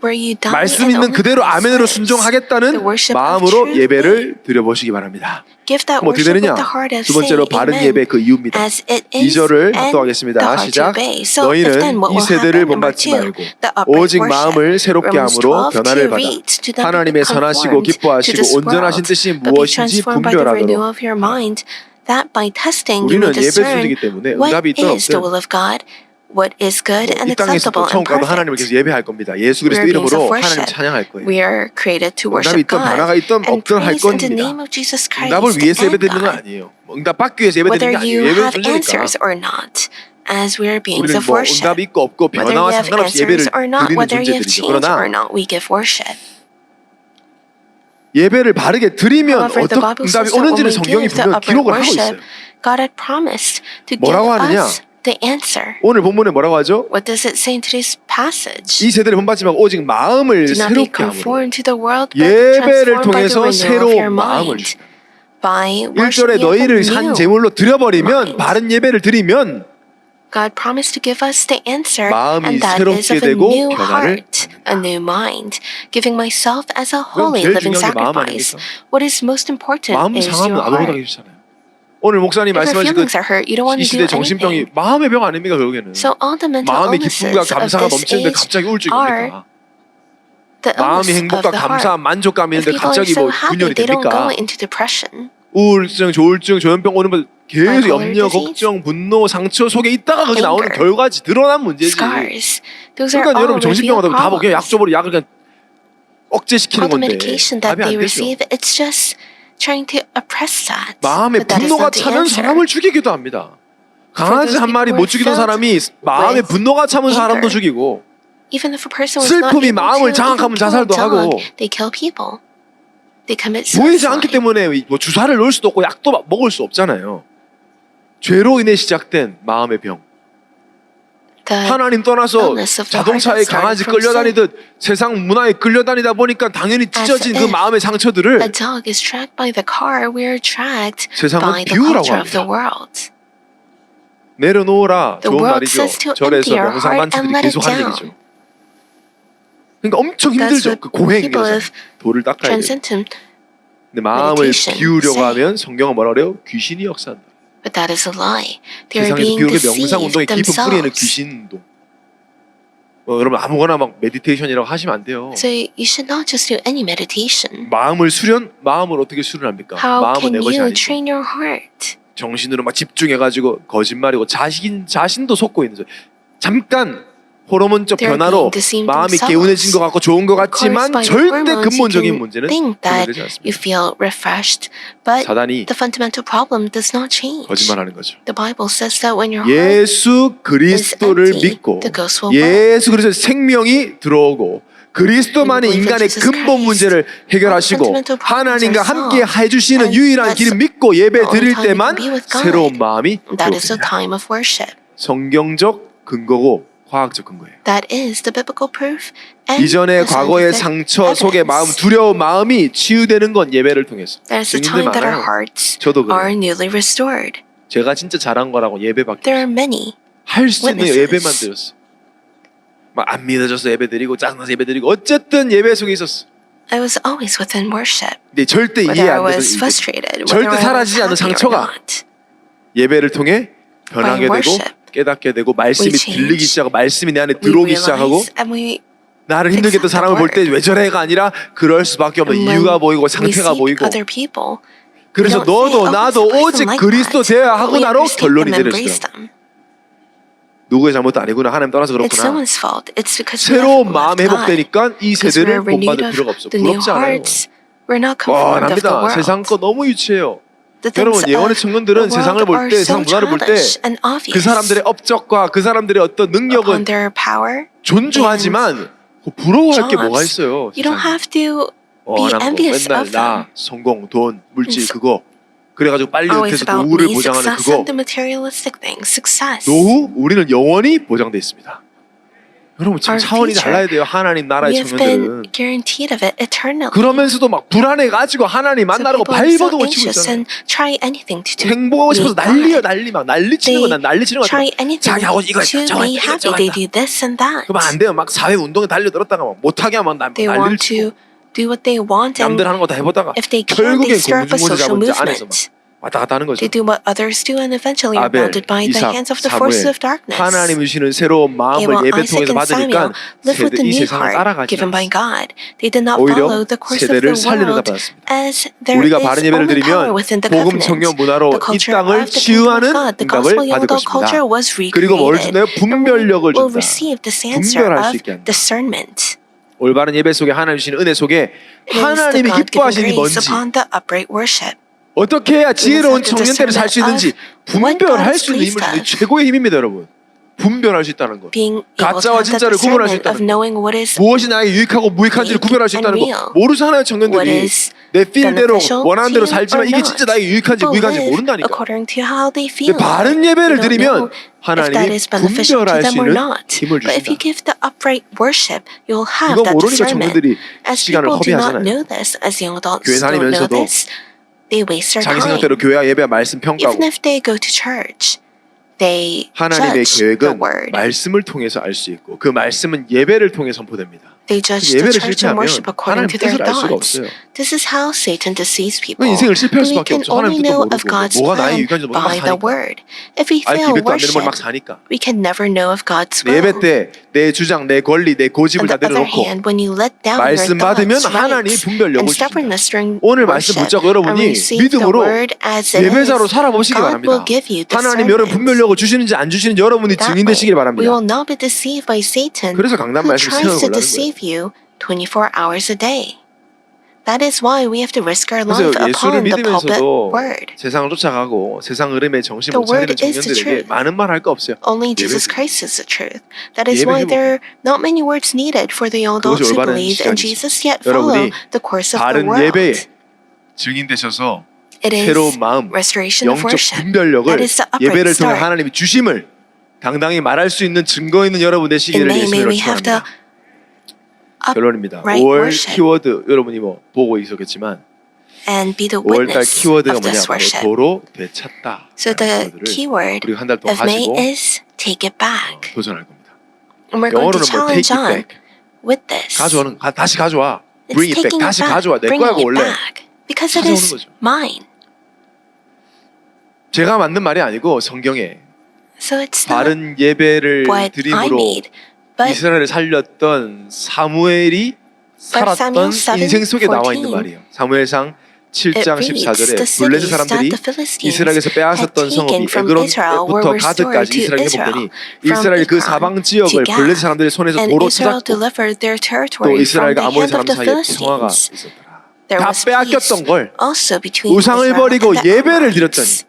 where you die 말씀 and 있는 only 그대로 Christ 아멘으로 lives. 순종하겠다는 The worship of 마음으로 truth 예배를 드려보시기 바랍니다. Give that 그럼 어떻게 worship 되느냐? with the heart of 두 번째로 saying 바른 amen 예배 그 이유입니다. as it is 2절을 and 합독하겠습니다. the heart to 시작. obey. So if 너희는 then what 이 will 세대를 happen? Number 본받지 2, 말고 the upright 오직 worship. 마음을 새롭게 Romans 함으로 12, 변화를 2 받아 reads, do not 하나님의 be 선하시고 conformed to 기뻐하시고 this 온전하신 world, 뜻이 but be 무엇인지 transformed by the renew 분별하도록. of your mind, that by testing you 우리는 may 예배 discern 수준이기 때문에 what 응답이 있든 is the will 없든 of God, what is good and 이 땅에서 또 acceptable 처음 and 가도 하나님을 perfect. 계속 예배할 겁니다. 예수 그리스도 We are beings 이름으로 of 하나님 worship. 찬양할 거예요. We are created to 응답이 worship 있든 변화가 God 있든 and 없든 할 praise in the 겁니다. name of Jesus 응답을 Christ 위해서 예배 and 드리는 건 God. 아니에요. 응답 받기 위해서 예배 Whether 드리는 게 아니에요. you 예배는 have 존재니까. answers or not, as we are beings 우리는 of 뭐 worship. 응답이 있고 없고 Whether 변화와 you have 상관없이 예배를 answers or not, 드리는 whether you have 존재들이죠. changed 그러나 or not, we give worship. 예배를 바르게 드리면 However, 어떻게 the Bible 응답이 says that when 오는지를 we 성경이 give the 분명 upright 기록을 하고 있어요. worship, God had promised to give 뭐라고 하느냐? us the answer. 오늘 본문에 뭐라고 하죠? What does it say in today's passage? 이 세대를 본받지 말고 오직 마음을 Do not be 새롭게 함으로 conformed to the world, but be 예배를 transformed by the 통해서 renewal of your 새로운 마음을 mind. 주신다. By 1절에 worshiping 너희를 the 산 new 제물로 드려버리면 mind. 바른 예배를 드리면 God promised to give us the answer, 마음이 and that is 새롭게 of a 되고 new 변화를 heart, a new mind, giving myself as a holy 제일 living 중요한 게 마음 sacrifice. 아닙니까? What is most important 마음 is 상하면 your 아무것도 heart. 하기 싫잖아요. 오늘 목사님 If your 말씀하신 feelings are hurt, you don't want 이 to do 시대 정신병이 anything. 마음의 병 아닙니까 결국에는? So all the mental 마음이 기쁨과 illnesses of 감사가 this 넘치는데 age 갑자기 우울증이 are 옵니까? the 마음이 illness 행복과 of the 감사, heart. 만족감이 If 있는데 people are 갑자기 so 뭐 happy, 분열이 they don't go 됩니까? into depression. 우울증, 조울증, 조현병 오는 거 계속 Bipolar 염려, disease, 걱정, 분노, 상처 속에 있다가 거기 나오는 anger, 결과지 드러난 문제지. Scars. Those are 그러니까 all 여러분 정신병 revealed 하다 다 그냥 약 problems. 줘버려 약을 그냥 억제시키는 All the 건데 medication that 답이 안 they 되죠. receive, it's just trying to oppress that. 마음에 But that is 분노가 not the 차면 answer. 사람을 죽이기도 합니다. 강아지 those 한 마리 people 못 죽이던 who are 사람이 마음에 with 분노가 차면 사람도 anger. 죽이고 Even if a person was not 슬픔이 able 마음을 to 장악하면 even kill a 자살도 하고 dog, they kill people. They commit 보이지 않기 suicide. 때문에 뭐 주사를 놓을 수도 없고 약도 먹을 수 없잖아요. 죄로 인해 시작된 마음의 병. The 하나님 떠나서 illness of the heart 자동차에 that started 강아지 from 끌려다니듯 세상 문화에 끌려다니다 보니까 당연히 찢어진 As 그 마음의 A 상처들을 dog is tracked by the car. We are tracked 세상은 by the 비우라고 culture of the 합니다. world. 내려놓으라. The 좋은 world 말이죠. says to empty 절에서 our heart and 명상만치들이 let it 계속 하는 down. 얘기죠. 그러니까 엄청 That's 힘들죠. what 그 고행 people 여정. of 돌을 닦아야 돼요. Transcendental, 근데 마음을 meditation 비우려고 say. 하면 성경은 뭐라 그래요? 귀신이 역사한다. but that is a lie. They are 세상에서 being 비우는 게 명상 운동의 deceived 깊은 뿌리에는 themselves. 귀신 운동. 여러분 아무거나 막 메디테이션이라고 하시면 안 돼요. So you should not just do any meditation. 마음을 마음을 어떻게 수련합니까? How 마음은 can 내 것이 you 아니죠. train your heart? 정신으로 막 집중해가지고 거짓말이고 자신도 속고 있는 거죠. 잠깐 호르몬적 They're 변화로 being deceived 마음이 themselves. 개운해진 것 같고 좋은 것 Of course, 같지만 by the 절대 hormones, you 근본적인 can 문제는 think that 해결되지 you 않습니다. feel refreshed, but 사단이 the fundamental problem does not change. 거짓말하는 거죠. The Bible says that when your heart 예수 그리스도를 empty, 믿고 the ghost will work. 예수 그리스도의 생명이 들어오고 그리스도만이 When you believe in 인간의 Jesus 근본 Christ, 문제를 해결하시고 fundamental problems 하나님과 are 함께 solved. 해주시는 And 유일한 that's 길을 믿고 예배 the only 드릴 time you 때만 can be with God. 새로운 마음이 That is the 들어옵니다. time of worship. 성경적 근거고 과학적 근거예요. That is the biblical proof. And 이전의 the 과거의 scientific 상처 속에 evidence. 마음 두려운 마음이 치유되는 건 예배를 통해서. That is the 증인들 time that our 많아요. hearts 저도 are 그래요. newly restored. 제가 진짜 잘한 거라고 예배밖에 There are many. 할 수 있는 witnesses. 예배만 드렸어. 막 안 믿어져서 예배 드리고 짜증나서 예배 드리고 어쨌든 예배 속에 있었어. I was always within worship. 근데 절대 Whether 이해 I 안 되는 was 일들, frustrated, whether 절대 I was 사라지지 않는 happy or 상처가 not. 예배를 통해 변하게 By 되고 worship, 깨닫게 되고 말씀이 we change. 들리기 시작하고 말씀이 내 안에 We 들어오기 시작하고 realize and we 나를 힘들게 했던 accept the 사람을 볼 때 word. 왜 저래가 아니라 그럴 수밖에 없는 And 이유가 when 보이고 we 상태가 see 보이고 other people, 그래서 we don't say, 너도 "Oh, 나도 it's a person 오직 like 그리스도 that." 되어야 We 하구나로 understand 결론이 them, embrace 내려지더라고요. them. 누구의 잘못도 아니구나 하나님 떠나서 It's no 그렇구나. one's fault. It's because we 새로운 have 마음 left God. 회복되니까 이 Because we're 세대를 renewed 본받을 of 필요가 없어. the new 부럽지 않아요. hearts. We're not conformed of the 뻔합니다. 세상 world. 거 너무 유치해요. The 여러분 things 예언의 of 청년들은 the 세상을 world 볼 are 때, so 세상 문화를 볼 때 childish and 그 obvious. 사람들의 업적과 그 사람들의 어떤 Upon 능력은 their power, 존중하지만 부러워할 게 뭐가 jobs, 있어요. you don't 세상에. have to be 원하는 거 envious 맨날 of 나, them. 성공, 돈, 물질 It's 그거 그래가지고 빨리 Always 은퇴해서 about 노후를 me, 보장하는 success and 그거 the materialistic things. Success. 노후 우리는 영원히 보장돼 있습니다. 여러분 지금 Our 차원이 future, 달라야 돼요. 하나님 나라의 We have been 청년들은. guaranteed of it eternally. 그러면서도 막 불안해가지고 하나님 So 만나라고 people are so 발버둥을 치고 anxious 있잖아요. and try anything to 행복하고 싶어서 meet 난리야 God. 난리 막 난리치는 거 난 난리치는 거 Try 같아. anything 자기 하고 이거 to 저거 be 했다, happy. 저거 They 했다. do this and that. 그러면 안 돼요. 막 사회 운동에 달려들었다가 막 못하게 하면 They 난리를 want 치고 to do what they want, and 남들 하는 거 다 해보다가 if they can, 결국엔 they stir up a 공중모자 social 잡은 자 안에서 막 movement. 왔다 갔다 하는 거죠. They do what others do, and eventually are 아벨, bounded by the 이삭, hands of the forces 사무엘 of darkness. 하나님이 주시는 새로운 마음을 Abel, 예배 Isaac, 통해서 and 받으니까 Samuel live with the 이 new 세상을 heart 따라가지 given by 않습니다. God. They did not 오히려 follow the course of 세대를 the 살리는 world 받았습니다. as there 우리가 is 바른 예배를 only power 드리면 within the 복음 covenant. 청년 문화로 The 이 culture 땅을 of the kingdom of 치유하는 God, the 응답을 gospel 받을 young adult culture 것입니다. was 그리고 뭘 recreated. 준다요? 분별력을 Will 준다. receive this answer 분별할 수 of 있게 한다. discernment. 올바른 예배 속에 하나님 주시는 은혜 속에 It is the 하나님이 God-given 기뻐하시는 게 grace 뭔지 upon the upright worship. 어떻게 해야 지혜로운 청년들을 살 수 있는지 what God 분별할 is 수 있는 힘을 pleased 주는 of. 최고의 힘입니다, 여러분. 분별할 수 있다는 것. Being able to 가짜와 have the 진짜를 구분할 수 discernment of 있다는 것. knowing what is 무엇이 나에게 유익하고 무익한지를 fake 구별할 수 있다는 and 거. real. 모르잖아요, what 청년들이. is 내 필대로 beneficial 원하는 대로 to you 살지만 or 이게 not. 진짜 나에게 유익한지 People 무익한지 live 모른다니까. according to how they 근데 feel. 바른 They 예배를 don't 드리면 know if that 하나님이 is beneficial to 분별할 them 수 or 있는 not. 힘을 But if you 주신다. give the upright worship, you'll have 이거 that 모르니까 discernment. 청년들이 As 시간을 people do not 허비하잖아요. know this, as young adults 교회 don't know 다니면서도 this, they waste their 자기 time. 생각대로 교회와 예배와 말씀 평가하고 Even if they go to church, they 하나님의 judge the 계획은 word. 말씀을 통해서 알 수 있고 그 말씀은 예배를 통해 선포됩니다. They judge the 예배를 church and 실패하면 worship according 하나님 to their 뜻을 알 수가 thoughts. 없어요. This is how Satan deceives people. 인생을 실패할 We 수밖에 can 없죠. only 하나님 뜻도 know of 모르고 God's 뭐가 나의 plan 유익한지 모르고 막 by the 사니까. word. If we 아, fail 기백도 안 되는 걸 막 worship, 사니까. we can never know of God's 예배 will. 때 내 주장, 내 권리, 내 고집을 On 다 the other 내려놓고 hand, when you let down your 말씀 받으면 thoughts, 하나님이 rights, 분별력을 and 주신다. stubbornness during 오늘 말씀 worship, 붙잡고 여러분이 and receive the 믿음으로 word as it 예배자로 is, 살아보시기 God 바랍니다. will give you 하나님 여러분 discernment. 분별력을 주시는지 안 주시는지 여러분이 That 증인되시길 way, we 바랍니다. will not be deceived by Satan, 그래서 강단 who 말씀 tries 세워보려는 to 거예요. deceive you 24 hours a day. That is why we have to risk our 그래서 life 예수를 upon the pulpit 믿으면서도 word. 세상을 쫓아가고 세상 흐름에 정신 The 못 차리는 word is the 청년들에게 truth. 많은 말 할 거 없어요. Only Jesus 예배 Christ is the truth. That is 예배 why 회복. there are not many words needed for the young adults 그것이 who 올바른 believe in 시간이죠. Jesus yet follow 여러분이 the course of the 바른 world. 예배에 증인되셔서 It is 새로운 마음, restoration of 영적 worship. 분별력을 That is the upright 예배를 통해 start. 하나님이 주심을 당당히 말할 수 있는 증거 있는 여러분 되시기를 And may 예수님으로 we have the 축원합니다. 결론입니다. upright 5월 worship 키워드 여러분이 뭐 보고 있었겠지만 and be the 5월달 witness 키워드가 of 뭐냐 this 바로 worship. 도로 되찾다. So the 키워드를 keyword 우리가 한 달 동안 of May 가지고 is take it back. 도전할 겁니다. And we're going to 영어로는 뭐 challenge take it on back. with this. 가져오는 다시 가져와. It's bring it back. taking it 다시 back, 가져와. 내 bringing 거야고 it 원래. back. Because it 가져오는 is 거죠. mine. 제가 만든 말이 아니고 성경에 So it's not 바른 예배를 what I 드림으로 made, but 이스라엘을 살렸던 사무엘이 살았던 Samuel 인생 속에 나와 7:14. 있는 말이에요. 사무엘상 7장 it reads, 14절에 the 블레셋 cities 사람들이 that the Philistines 이스라엘에서 had 빼앗았던 taken 성읍이 from Israel were 에그론부터 restored 가드까지 to 이스라엘이 Israel. 회복되니 From 이스라엘 그 Ekron 사방 to 지역을 Gath. 블레셋 사람들의 손에서 And 도로 Israel 찾았고 delivered their 또 territory from 이스라엘과 the 아모리 hand of 사람 the 사이에 평화가 Philistines. 있었더라. There 다 was 빼앗겼던 peace 걸 also between 우상을 Israel 버리고 and the 예배를 드렸더니 Amorites.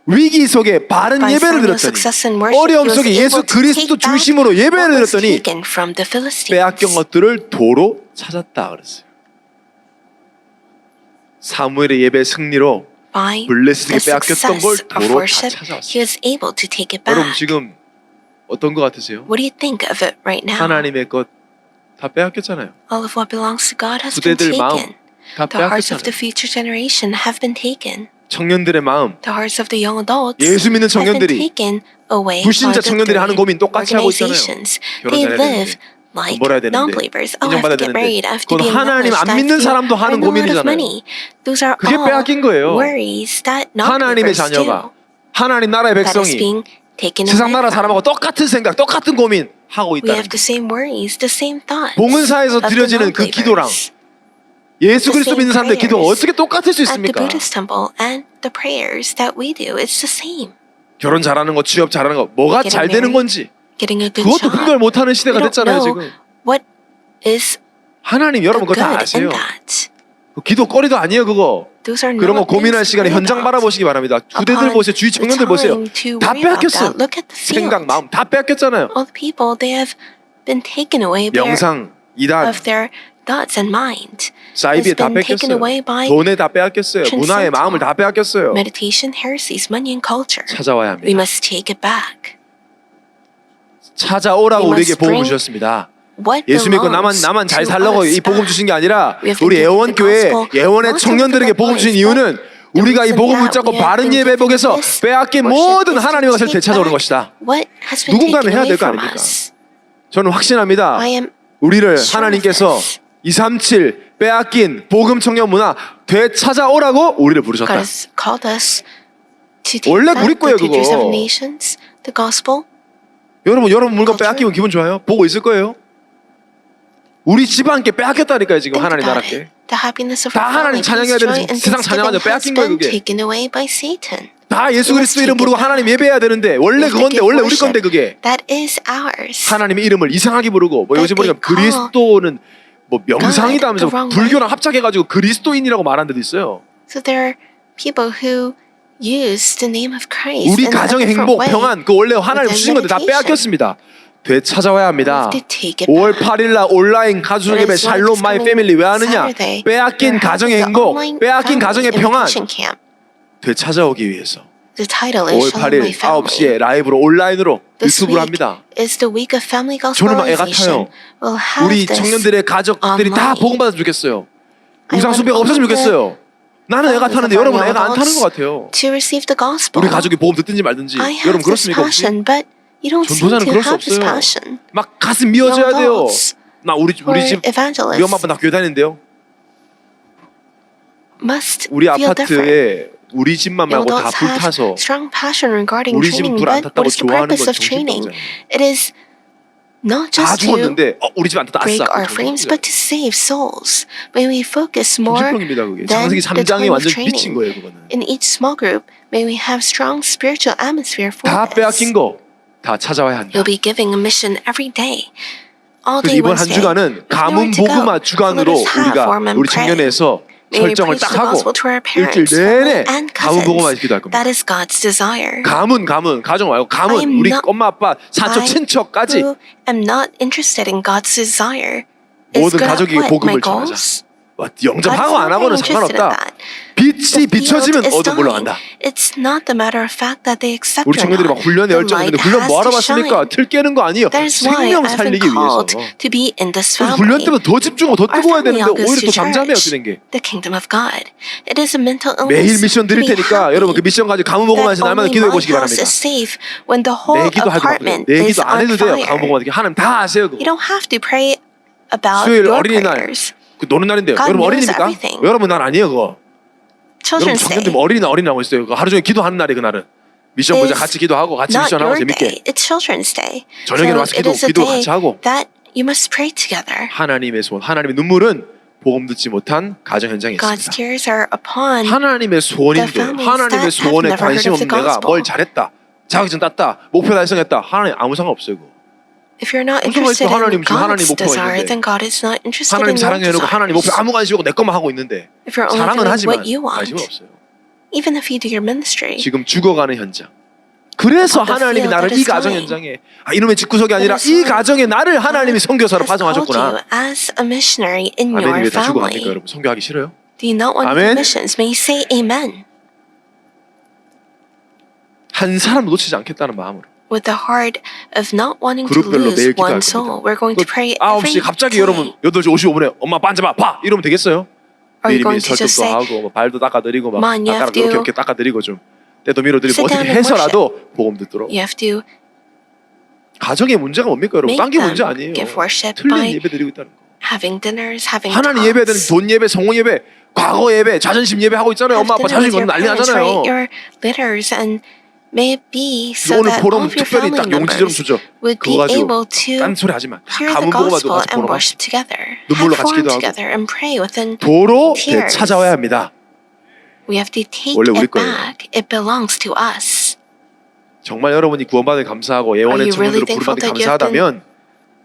위기 속에 바른 By 예배를 Samuel's 드렸더니 success in worship, 어려움 he was 속에 예수 able to 그리스도 take back 중심으로 예배를 what was 드렸더니 taken from the Philistines. 빼앗긴 것들을 도로 찾았다 그랬어요. 사무엘의 예배 승리로 By 블레셋에게 the 빼앗겼던 걸 success of 도로 다 worship, 찾아왔어요. he was able to take it 여러분 back. 지금 어떤 것 같으세요? What do you think of it right now? 하나님의 것 다 빼앗겼잖아요. All of what belongs to God has been 후대들 마음 taken. 다 The hearts of 빼앗겼잖아요. the future generation have been taken. 청년들의 마음, The hearts of the young adults 예수 믿는 have been 청년들이 taken away by 불신자 the 청년들이 하는 three 고민 똑같이 하고 있잖아요. organizations. 결혼 They 잘해야 live 되는데. like 벌어야 되는데, non-believers. Oh, I have 인정받아야 to get 되는데, married. I have to 그건 be 하나님 acknowledged. 안 I have 믿는 to 사람도 하는 earn a lot of 고민이잖아요. money. Those are 그게 all 빼앗긴 거예요. worries that 하나님의 non-believers 자녀가 do. 하나님 나라의 That is 백성이 being taken 세상 away 나라 from. 사람하고 똑같은 생각, 똑같은 고민 하고 We 있다는 have the same worries, the same thoughts. 봉은사에서 of the 드려지는 그 기도랑 non-believers. 예수 그리스도 믿는 사람들의 기도가 prayers 어떻게 똑같을 수 At the 있습니까? Buddhist temple and the prayers that we do, it's the same. 결혼 잘하는 거, 취업 잘하는 거, 뭐가 Getting 잘 되는 married, 건지 Getting a good 그것도 job. 분별 못하는 시대가 We don't 됐잖아요 know 지금. what is 하나님 the 여러분 그거 다 good 아세요. in that. 그 기도거리도 아니에요 그거. Those are 그런 거 not 고민할 things to 시간에 pray 현장 about. 바라보시기 바랍니다. 후대들 Upon 보세요. 주위 the 청년들 보세요. time to 다 worry about 빼앗겼어요. that. Look at the field. 생각, 마음 다 빼앗겼잖아요. All the people, they have been taken away 명상, 이단, of their thoughts and mind. 사이비에 다 Has been taken 뺏겼어요. away by 돈에 다 빼앗겼어요. 문화의 마음을 다 빼앗겼어요. meditation, heresies, money, and culture. 찾아와야 We 합니다. must take it back. 찾아오라고 We 우리에게 must 복음을 bring 주셨습니다. What 예수 믿고 belongs 나만 잘 to 살라고 us 이 복음 back. 주신 게 아니라 We have to 우리 give the 애원교회 gospel 애원의 not to 청년들에게 the 복음 주신 boys, 이유는 but 우리가 이 the 복음 reason 붙잡고 that we have 바른 been 예배 given 복에서 this 빼앗긴 worship 모든 is to 하나님의 것을 take 되찾아오는 back 것이다. What has been 누군가는 taken 해야 away 될 거 from 아닙니까? us. 저는 확신합니다. I am 우리를 sure 하나님께서 of this. 237 빼앗긴 복음 청년 문화 되찾아오라고 우리를 God 부르셨다. has called us to take 원래 back 우리 거예요, the teachers 그거. of nations, the gospel. 여러분 물건 빼앗기면 기분 좋아요? 보고 있을 거예요. 우리 집안께 빼앗겼다니까요 지금 Think 하나님 about 나라께. it. The happiness of 다 our 하나님 family, 찬양해야 peace, joy, 되는데 and 세상 찬양하자 thanksgiving has 빼앗긴 거예요, been 그게. taken away by Satan. 다 예수 We must 그리스도 이름 take 부르고 it back. 하나님 예배해야 되는데 원래 We have to 그건데 give 원래 우리 worship. 건데 그게 That is ours. 하나님의 이름을 이상하게 부르고 뭐 요즘 보니까 That they 그리스도는 뭐 명상이다 하면서 God the wrong 불교랑 합작해가지고 그리스도인이라고 말하는 데도 있어요. So there are people who use the name of Christ 우리 in a 가정의 different 행복, way. 평안 그 원래 하나님 within 주신 건데 다 meditation. 빼앗겼습니다. 되찾아와야 합니다. We have to take it 5월 back. 8일 날 온라인 가족 예배 It is like 샬롬 마이 this 패밀리 왜 coming 하느냐? Saturday. 빼앗긴 We're 가정의 having the 행복, online 빼앗긴 family 가정의 평안 invitation camp. 되찾아오기 위해서 The title 5월 is Shalom 8일 My Family. 9시에 라이브로 온라인으로 This 유튜브로 week 합니다. is the week of family 저는 막 애가 타요. gospelization. We'll have 우리 this 청년들의 가족들이 다 online. 복음받았으면 좋겠어요. I 우상 want 숭배가 없었으면 all the 좋겠어요. 나는 애가 타는데 families of 여러분 our 애가 안 타는 adults 것 같아요. to receive the gospel. 우리 가족이 복음 듣든지 말든지 I have 여러분 this 그렇습니까 혹시? passion, but you don't seem 전도자는 to 그럴 수 have this 없어요. passion. 막 가슴 미어져야 Young 돼요. adults 나 우리 who are 집 우리 evangelists 엄마 아빠 나 교회 다니는데요. must 우리 feel different. 아파트에 우리 집만 Young 말고 다 adults have 불타서 strong passion regarding 우리 집은 training, 불 안 but 탔다고 what is the 좋아하는 purpose 건 of training? 정신병자예요. It is not 다 just to 죽었는데 우리 집 안 탔다 break 아싸. our frames, but to save souls. May we focus more 정신병입니다 그게. than 장세기 the 3장이 time of 완전 training. 미친 거예요 그거는. In each small group, may we have strong spiritual atmosphere for 다 this. 빼앗긴 거 다 찾아와야 한다. You'll be giving a mission every day. All 그래서 day 이번 한 Wednesday. 주간은 With nowhere 가문 to go, 복음화 주간으로 let us have 우리가 form and 우리 pray. 청년회에서 May we 설정을 preach 딱 the 하고 gospel to our 일주일 parents, family, 내내 and 가문 복음화 cousins. 기도할 겁니다. That is God's desire. 가문 가정 말고 I 가문 am 우리 not- 엄마 아빠 사촌 I 친척까지 who am not interested in God's desire. Is 모든 God 가족에게 what? 복음을 My 전하자. goals? 영접하고 안 God is 하고는 not interested in 상관없다. that. 빛이 The 비춰지면 field is 어둠 dying. 물러간다. It's not the matter of fact that they accept 우리 or 청년들이 막 not. 훈련에 The 열정이 있는데 light 훈련 has 뭐하러 to 받습니까? shine. 틀 깨는 거 아니에요. That is why 생명 I've been 살리기 위해서. called to be in this 그래서 훈련 family. 때문에 더 집중하고 더 Our 뜨거워야 family 되는데 all goes 오히려 또 to 잠잠해 어떻게 church, 된 게. the kingdom of God. It is a mental 매일 illness 미션 to 드릴 be 테니까 happy 여러분 그 미션 가지고 가문 복음화에서 that 날마다 only 기도해 my 보시기 house 바랍니다. is safe when the whole 내 기도 하지 마세요. apartment 내 is 기도 안 on 해도 돼요. 가문 fire. 복음화 하나님 다 아세요 그거. You don't have to pray about 수요일 your 어린이날 prayers. 그 노는 날인데요. God 여러분 knows 어린이입니까? everything. 여러분 날 아니에요 그거. 여러분 Children's 청년들 Day 어린이라고 있어요. 그거 하루 종일 기도하는 날이 그날은. 미션 보자 is 같이 기도하고 같이 not 미션하고 your 재밌게. day. It's Children's Day. 저녁에 So 와서 it is a 기도 day 같이 하고. that you must pray together. 하나님의 소원, 하나님의 눈물은 복음 듣지 못한 가정 현장에 God's 있습니다. tears are upon 하나님의 소원인데 the families 하나님의 that have 소원에 never heard 관심 of the 없는 내가 gospel. 뭘 잘했다, 자격증 땄다, 목표 달성했다. 하나님 아무 상관없어요. 그거. If you're not 무슨 interested 말이죠? 하나님 in 지금 하나님 God's 목표가 desire, 있는데. then God is not interested 하나님 in your 사랑해놓고 하나님 목표 desires. 아무 관심 없고 내 것만 하고 있는데 If you're only 사랑은 doing 하지만 what you 관심은 want, 없어요. even if you do your ministry, 지금 죽어가는 현장. 그래서 On the 하나님이 field 나를 that 이 is 가정 dying. 현장에 이놈의 집구석이 아니라 That is 이 why 가정에 나를 하나님이 선교사로 has called 파송하셨구나. you as a missionary in your 아멘이 왜 다 죽어갑니까 family. 여러분? 선교하기 싫어요? Do you not want 아멘. missions? May you say amen 한 사람 놓치지 않겠다는 마음으로. with the heart of not wanting to 그룹별로 lose 매일 기도할 one soul. We're going 겁니다. to pray every 9시 갑자기 day. 여러분 8시 55분에 엄마 앉아봐 봐 이러면 되겠어요? Are you 미리미리 going to just 설득도 say, 하고 뭐 발도 닦아드리고 막 Mom, you have 닦아드리고 to 이렇게 닦아드리고 좀 때도 밀어드리고 sit 어떻게 down and 해서라도 복음 듣도록 you have to 가정의 문제가 뭡니까 여러분? Make 딴 게 them 문제 아니에요. give worship 틀린 by 예배 드리고 있다는 거. having dinners, having 하나님 예배해야 되는 talks. 돈 예배, 성공 예배, 과거 예배, 자존심 예배 하고 있잖아요. Have 엄마 아빠 dinner 자존심 with 건 your 난리 parents, 나잖아요. write your letters, and may it be so 오늘 that all 보름 of your 특별히 family 딱 용지처럼 members 주죠. would 그거 be 가지고 able to 딴소리 하지 마. hear the 가문 보고 가지고 gospel 같이 and 보러 가. worship together, 눈물로 have 같이 fun 기도하고. together, and pray within. 도로 tears. 되찾아와야 합니다. We have to take 원래 우리 it 거예요. back. It belongs to us. 정말 여러분이 구원받을 감사하고 예원의 Are you really 청년으로 thankful 부름받을 that you have 감사하다면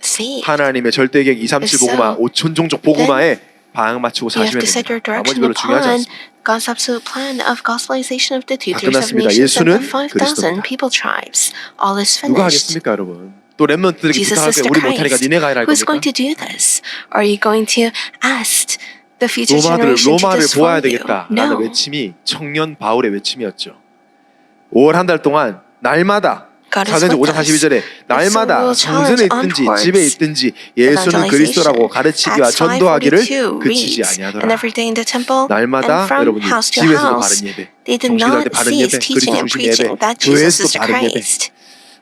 Saved. 하나님의 절대계획 237 복음화 5천 종족 복음화에 방향 맞추고 You have 사시면 to set your 됩니다. 나머지 direction 별로 중요하지 upon 않습니다. God's absolute plan of gospelization of the two 다 thirds of 끝났습니다. nations and the 예수는 5,000 그리스도입니다. people tribes. All is 누가 finished. 하겠습니까 여러분? 또 렘넌트들에게 Jesus 부탁할 is 거예요. the 우리 못하니까 Christ. 니네가 해라 할 Who's going 겁니까? to do this? Are you going to ask the future 로마를 generation to do this for 보아야 you? 되겠다라는 No. 외침이 청년 바울의 외침이었죠. 5월 한 달 동안 날마다 God is 사도행전 5장 with us. 42절에 날마다 will 성전에 challenge 있든지 onwards 집에 있든지 예수는 그리스도라고 가르치기와 Acts 전도하기를 5:42 그치지 reads, 아니하더라. and every day in the temple 날마다 and from 여러분이 house to 집에서도 바른 house 예배, they did 정신할 때 not 바른 예배, cease 그리스도 teaching and 중심 preaching 예배, that Jesus 교회에서도 is the 바른 예배. Christ.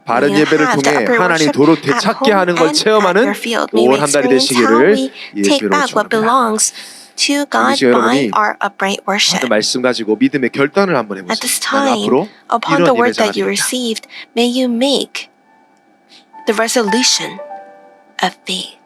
바른 You 예배를 have the 통해 upper 하나님 worship 도로 at 되찾게 home 하는 걸 and 체험하는 at your field. May we 5월 한 달이 experience how 되시기를 we take 예수로 back what 축원합니다. belongs to God 시간 by 여러분이 our upright worship. 하는 말씀 가지고 믿음의 결단을 한번 At this 해보세요. 나는 time, 앞으로 upon 이런 the word 예배자가 that you 되겠다. received, may you make the resolution of faith.